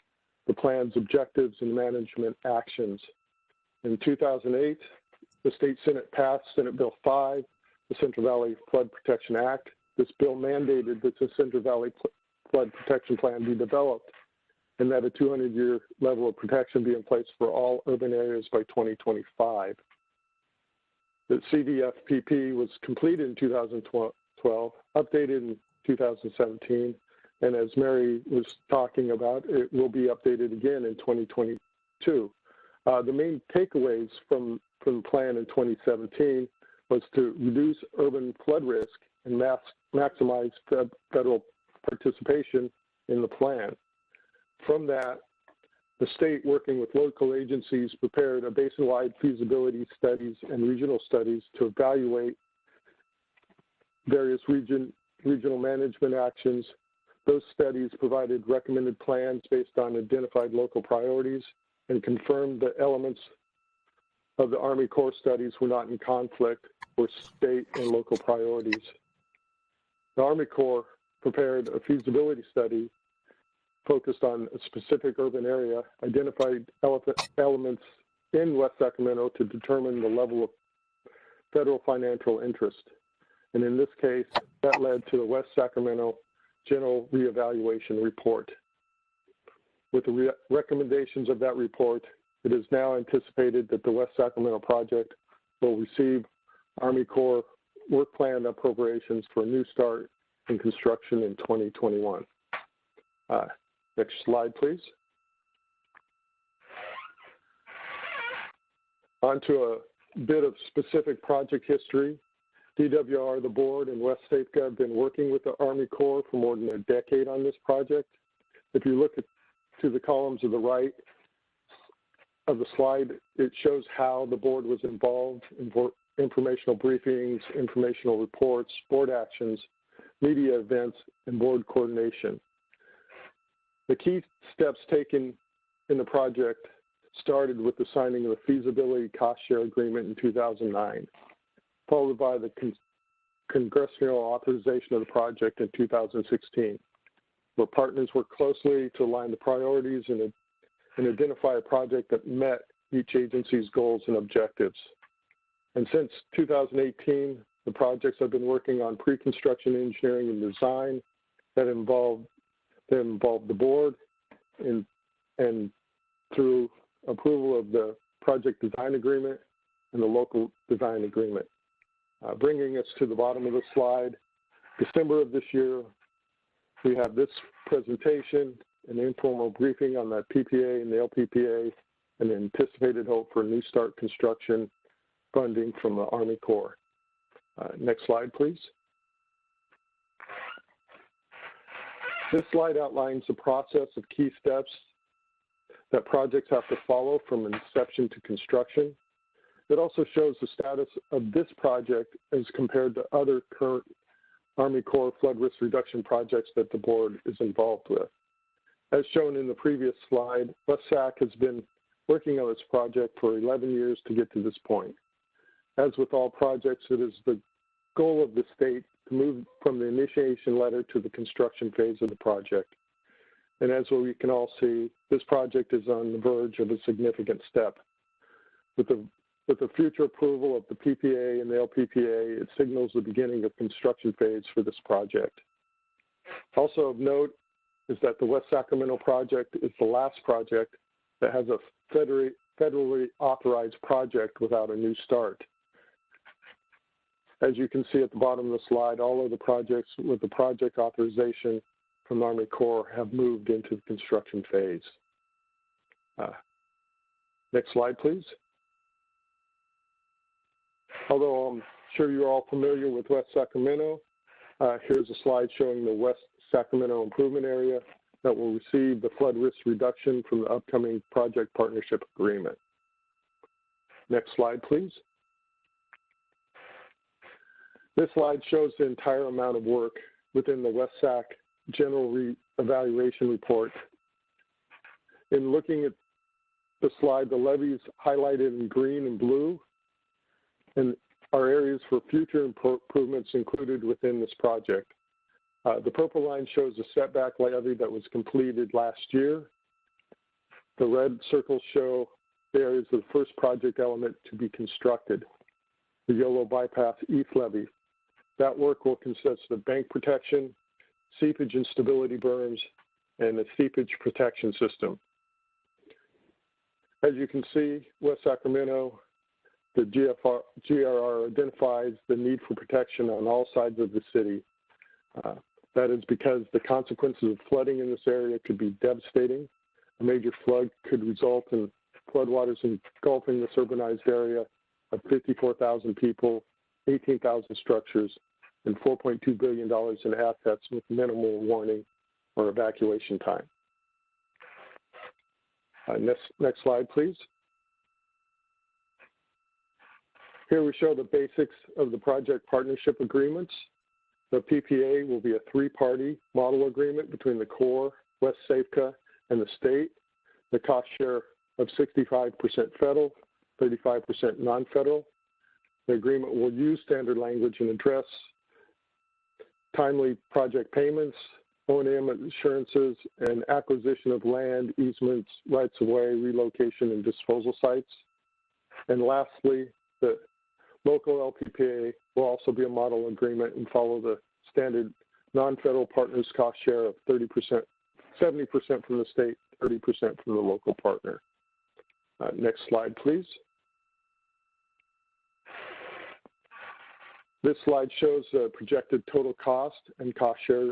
the plan's objectives and management actions. In 2008, the State Senate passed Senate Bill 5, the Central Valley Flood Protection Act. This bill mandated that the Central Valley Flood Protection Plan be developed and that a 200-year level of protection be in place for all urban areas by 2025. The CVFPB was completed in 2012, updated in 2017, and as Mary was talking about, it will be updated again in 2022. The main takeaways from the plan in 2017 was to reduce urban flood risk and maximize federal participation in the plan. From that, the state, working with local agencies, prepared a basin-wide feasibility studies and regional studies to evaluate various regional management actions. Those studies provided recommended plans based on identified local priorities and confirmed the elements of the Army Corps studies were not in conflict with state and local priorities. The Army Corps prepared a feasibility study focused on a specific urban area, identified elements in West Sacramento to determine the level of federal financial interest. And in this case, that led to the West Sacramento General Reevaluation Report. With the recommendations of that report, it is now anticipated that the West Sacramento project will receive Army Corps work plan appropriations for a new start in construction in 2021. Next slide, please. On to a bit of specific project history. DWR, the board, and West Safeco have been working with the Army Corps for more than a decade on this project. If you look to the columns to the right of the slide, it shows how the board was involved in informational briefings, informational reports, board actions, media events, and board coordination. The key steps taken in the project started with the signing of the feasibility cost share agreement in 2009, followed by the congressional authorization of the project in 2016, where partners worked closely to align the priorities and identify a project that met each agency's goals and objectives. And since 2018, the projects have been working on pre-construction engineering and design that involved the board and through approval of the project design agreement and the local design agreement. Bringing us to the bottom of the slide, December of this year, we have this presentation, an informal briefing on that PPA and the LPPA, and an anticipated hope for New Start construction funding from the Army Corps. Next slide, please. This slide outlines the process of key steps that projects have to follow from inception to construction. It also shows the status of this project as compared to other current Army Corps flood risk reduction projects that the board is involved with. As shown in the previous slide, West SAC has been working on this project for 11 years to get to this point. As with all projects, it is the goal of the state to move from the initiation letter to the construction phase of the project. And as we can all see, this project is on the verge of a significant step. With the future approval of the PPA and the LPPA, it signals the beginning of construction phase for this project. Also of note is that the West Sacramento project is the last project that has a federally authorized project without a new start. As you can see at the bottom of the slide, all of the projects with the project authorization from the Army Corps have moved into the construction phase. Next slide, please. Although I'm sure you're all familiar with West Sacramento, here's a slide showing the West Sacramento improvement area that will receive the flood risk reduction from the upcoming project partnership agreement. Next slide, please. This slide shows the entire amount of work within the West Sac General Evaluation Report. In looking at the slide, the levees highlighted in green and blue and are areas for future improvements included within this project. The purple line shows the setback levee that was completed last year. The red circles show the areas of the first project element to be constructed, the yellow bypass east levee. That work will consist of bank protection, seepage and stability berms, and a seepage protection system. As you can see, West Sacramento, the GRR identifies the need for protection on all sides of the city. That is because the consequences of flooding in this area could be devastating. A major flood could result in floodwaters engulfing this urbanized area of 54,000 people, 18,000 structures, and $4.2 billion in assets with minimal warning or evacuation time. Next slide, please. Here we show the basics of the project partnership agreements. The PPA will be a three-party model agreement between the Corps, West Safeco, and the state. The cost share of 65% federal, 35% non-federal. The agreement will use standard language and address timely project payments, O&M assurances, and acquisition of land, easements, rights-of-way, relocation, and disposal sites. And lastly, the local LPPA will also be a model agreement and follow the standard non-federal partners cost share of 30%, 70% from the state, 30% from the local partner. Next slide, please. This slide shows the projected total cost and cost share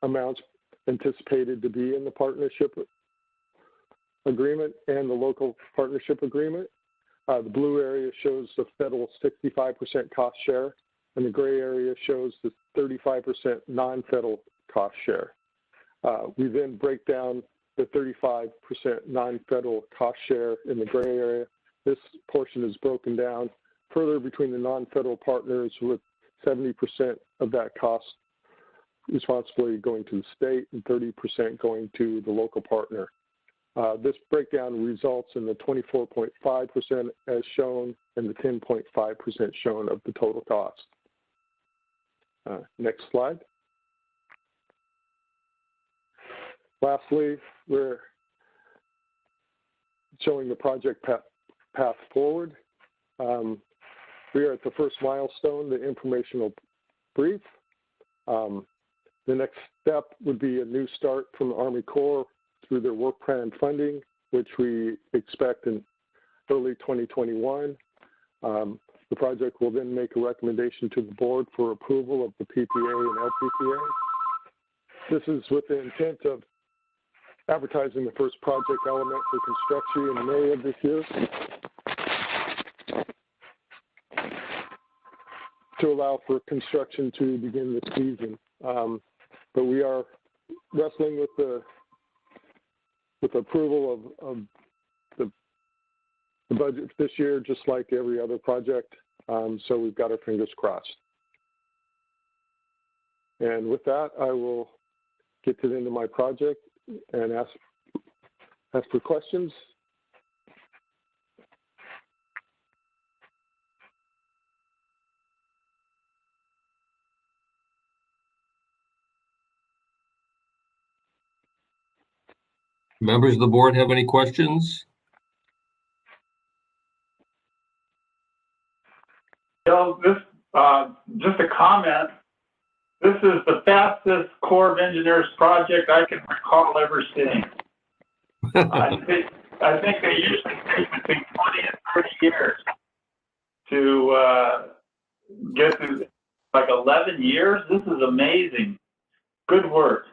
amounts anticipated to be in the partnership agreement and the local partnership agreement. The blue area shows the federal 65% cost share, and the gray area shows the 35% non-federal cost share. We then break down the 35% non-federal cost share in the gray area. This portion is broken down further between the non-federal partners, with 70% of that cost responsibility going to the state and 30% going to the local partner. This breakdown results in the 24.5% as shown and the 10.5% shown of the total cost. Next slide. Lastly, we're showing the project path forward. We are at the first milestone, the informational brief. The next step would be a new start from the Army Corps through their work plan funding, which we expect in early 2021. The project will then make a recommendation to the board for approval of the PPA and LPPA. This is with the intent of advertising the first project element for construction in May of this year, to allow for construction to begin this season. But we are wrestling with the approval of the budget this year, just like every other project. So we've got our fingers crossed. And with that, I will get to the end of my project and ask for questions. Members of the board have any questions? Bill, this, just a comment. This is the fastest Corps of Engineers project I can recall ever seeing. I think they usually take between 20 and 30 years to get through, like 11 years. This is amazing. Good work.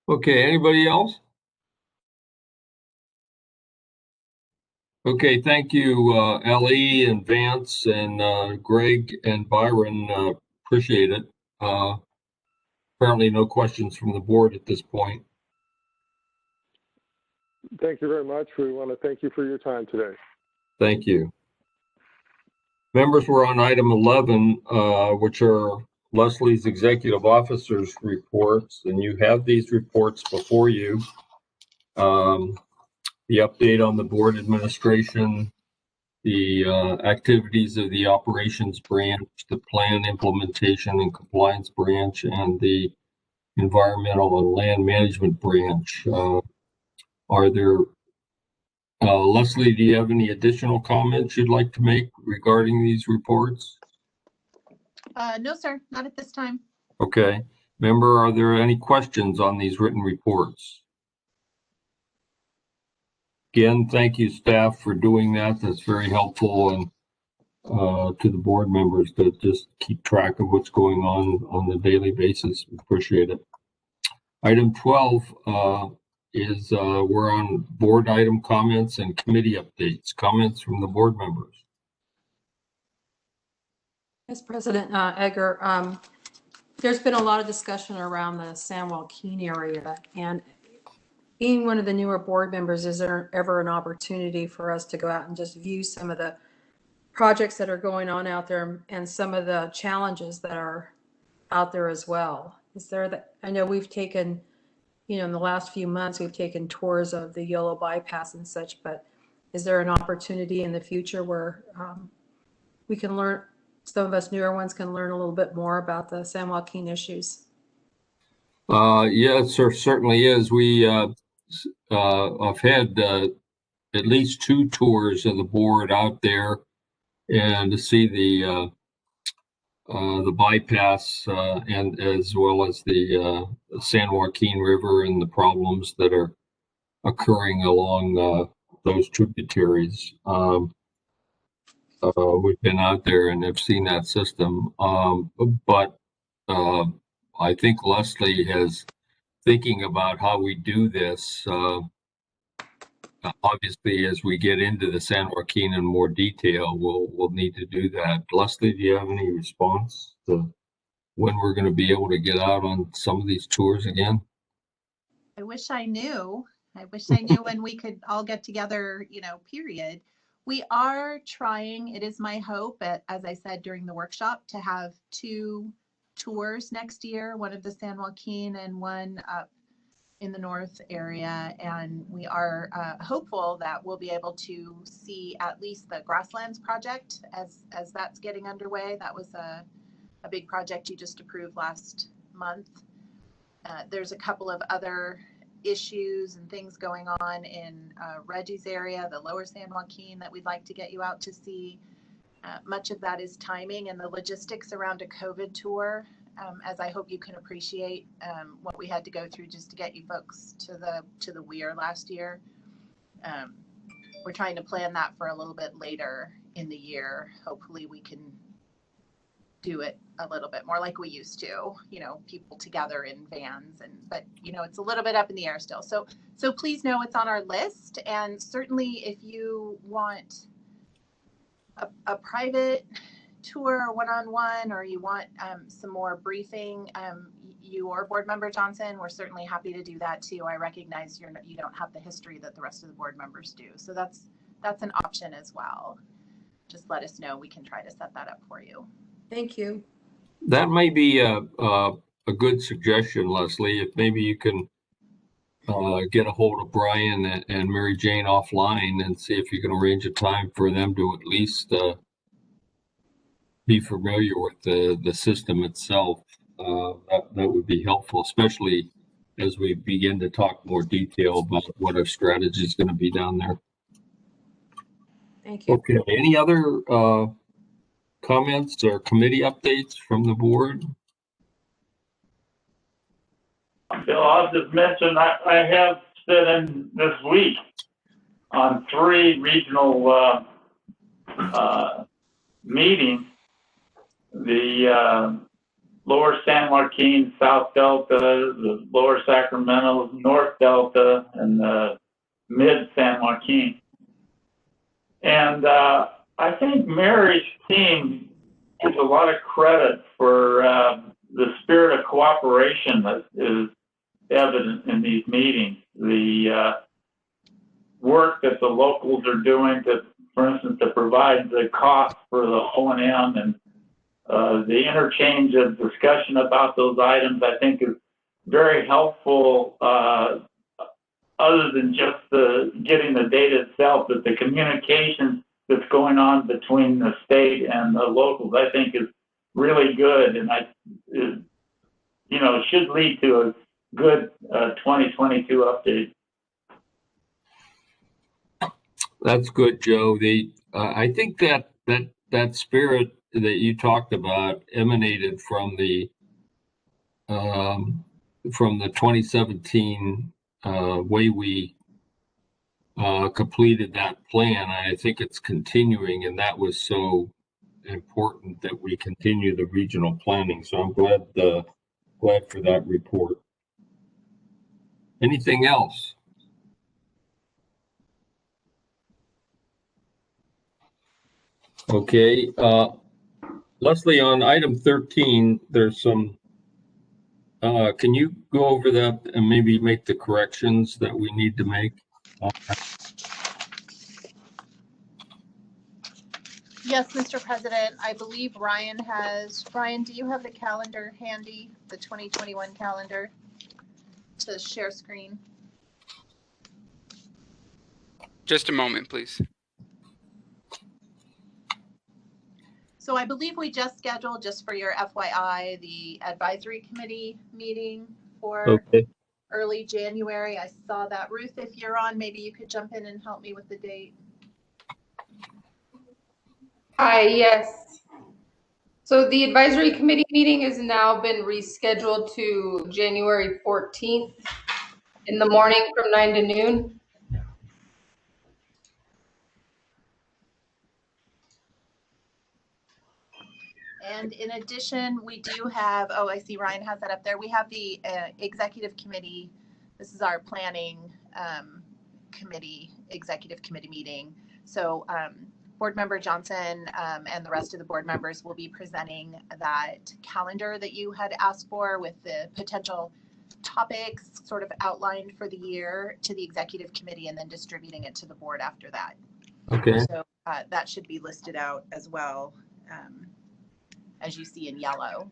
Okay, anybody else? Okay, thank you, Ellie and Vance and Greg and Byron. Appreciate it. Apparently no questions from the board at this point. Thank you very much. We want to thank you for your time today. Thank you. Members, we're on item 11, which are Leslie's executive officers reports, and you have these reports before you. The update on the board administration, the activities of the operations branch, the plan implementation and compliance branch, and the environmental and land management branch. Are there, Leslie, do you have any additional comments you'd like to make regarding these reports? No, sir, not at this time. Okay. Member, are there any questions on these written reports? Again, thank you, staff, for doing that. That's very helpful, and to the board members to just keep track of what's going on the daily basis. Appreciate it. Item 12 is we're on board item comments and committee updates. Comments from the board members. Yes, President Egbert, there's been a lot of discussion around the San Joaquin area, and being one of the newer board members, is there ever an opportunity for us to go out and just view some of the projects that are going on out there and some of the challenges that are out there as well? Is there that? I know we've taken, you know, in the last few months, we've taken tours of the yellow bypass and such, but is there an opportunity in the future where we can learn, some of us newer ones can learn a little bit more about the San Joaquin issues? Yes, there certainly is. We I've had at least 2 tours of the board out there, and to see the bypass and as well as the San Joaquin River and the problems that are occurring along those tributaries. we've been out there and have seen that system. But I think Leslie has thinking about how we do this. Obviously, as we get into the San Joaquin in more detail, we'll need to do that. Leslie, do you have any response to when we're going to be able to get out on some of these tours again? I wish I knew. I wish I knew when we could all get together, period. We are trying, it is my hope, as I said during the workshop, to have 2 tours next year, one of the San Joaquin and one up in the north area. And we are hopeful that we'll be able to see at least the Grasslands project as that's getting underway. That was a big project you just approved last month. There's a couple of other issues and things going on in Reggie's area, the lower San Joaquin, that we'd like to get you out to see. Much of that is timing and the logistics around a COVID tour, as I hope you can appreciate what we had to go through just to get you folks to the Weir last year. We're trying to plan that for a little bit later in the year. Hopefully we can do it a little bit more like we used to, people together in vans, but it's a little bit up in the air still. So please know it's on our list. And certainly if you want a private tour or one-on-one, or you want some more briefing, you or board member Johnson, we're certainly happy to do that too. I recognize you don't have the history that the rest of the board members do. So that's an option as well. Just let us know. We can try to set that up for you. Thank you. That may be a good suggestion, Leslie. If maybe you can get a hold of Brian and Mary Jane offline and see if you can arrange a time for them to at least be familiar with the system itself. That would be helpful, especially as we begin to talk more detail about what our strategy is going to be down there. Thank you. Okay. Any other comments or committee updates from the board? Bill, I'll just mention I have sit in this week on 3 regional meetings. The lower San Joaquin, South Delta, the lower Sacramento, North Delta, and the mid San Joaquin. And I think Mary's team gives a lot of credit for the spirit of cooperation that is evident in these meetings. The work that the locals are doing to, for instance, to provide the cost for the O&M and the interchange of discussion about those items, I think is very helpful, other than just getting the data itself, but the communication that's going on between the state and the locals, I think is really good. And it should lead to a good 2022 update. That's good, Joe. I think that spirit that you talked about emanated from the 2017 way we completed that plan. I think it's continuing, and that was so important that we continue the regional planning. So I'm glad for that report. Anything else? Okay, Leslie, on item 13, there's some, can you go over that and maybe make the corrections that we need to make? Yes, Mr. President, I believe Ryan, do you have the calendar handy, the 2021 calendar to share screen? Just a moment, please. So I believe we just scheduled, just for your FYI, the advisory committee meeting for early January. I saw that. Ruth, if you're on, maybe you could jump in and help me with the date. Hi, yes. So the advisory committee meeting has now been rescheduled to January 14th in the morning from 9 to noon. And in addition, we do have, oh, I see Ryan has that up there. We have the executive committee. This is our planning executive committee meeting. So Board Member Johnson and the rest of the board members will be presenting that calendar that you had asked for with the potential topics sort of outlined for the year to the executive committee and then distributing it to the board after that. Okay. So that should be listed out as well, as you see in yellow.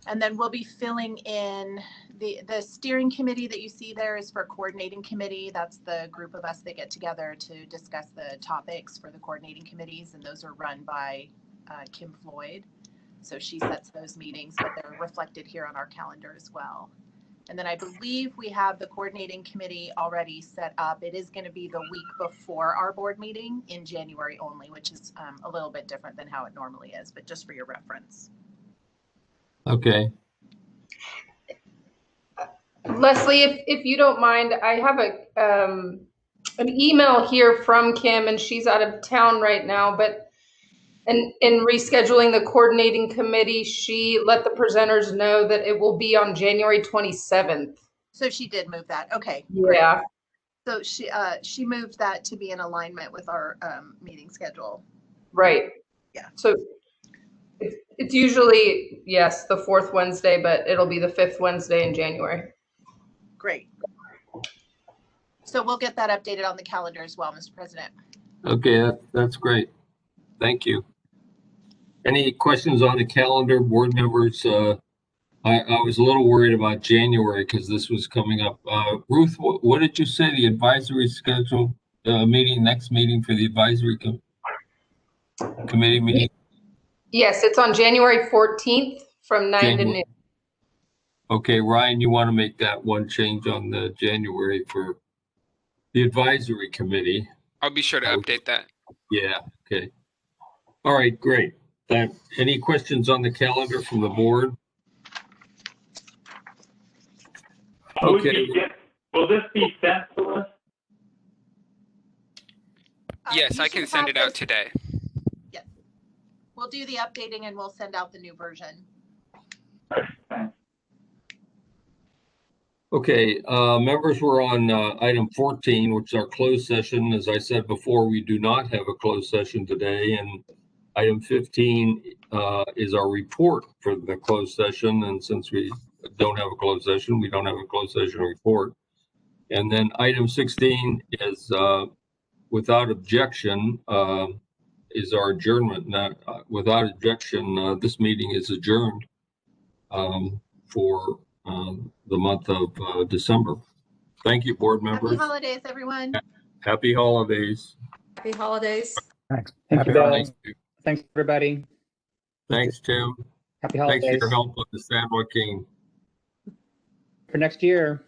And then we'll be filling in the steering committee that you see there is for coordinating committee. That's the group of us that get together to discuss the topics for the coordinating committees, and those are run by Kim Floyd. So she sets those meetings, but they're reflected here on our calendar as well. And then I believe we have the coordinating committee already set up. It is going to be the week before our board meeting in January only, which is a little bit different than how it normally is, but just for your reference. Okay. Leslie, if you don't mind, I have an email here from Kim, and she's out of town right now, but in rescheduling the coordinating committee, she let the presenters know that it will be on January 27th. So she did move that. Okay. Yeah. Great. So she moved that to be in alignment with our meeting schedule. Right. Yeah. So it's usually, yes, the 4th Wednesday, but it'll be the 5th Wednesday in January. Great. So we'll get that updated on the calendar as well, Mr. President. Okay, that's great. Thank you. Any questions on the calendar, board members? I was a little worried about January because this was coming up. Ruth, what did you say the advisory schedule next meeting for the advisory committee meeting? Yes, it's on January 14th from 9 to noon. Okay, Ryan, you want to make that one change on the January for the advisory committee? I'll be sure to update that. Yeah, okay. All right, great. Any questions on the calendar from the board? Okay. Will this be sent to us? Yes, I can send it out today. Yes. We'll do the updating and we'll send out the new version. Okay, members, we're on item 14, which is our closed session. As I said before, we do not have a closed session today. And item 15 is our report for the closed session. And since we don't have a closed session, we don't have a closed session report. And then item 16 is without objection is our adjournment. Now, without objection, this meeting is adjourned for the month of December. Thank you, board members. Happy holidays, everyone. Happy holidays. Happy holidays. Thanks. Happy holidays. Thanks, everybody. Thanks, Tim. Happy holidays. Thanks for your help with the San Joaquin. For next year.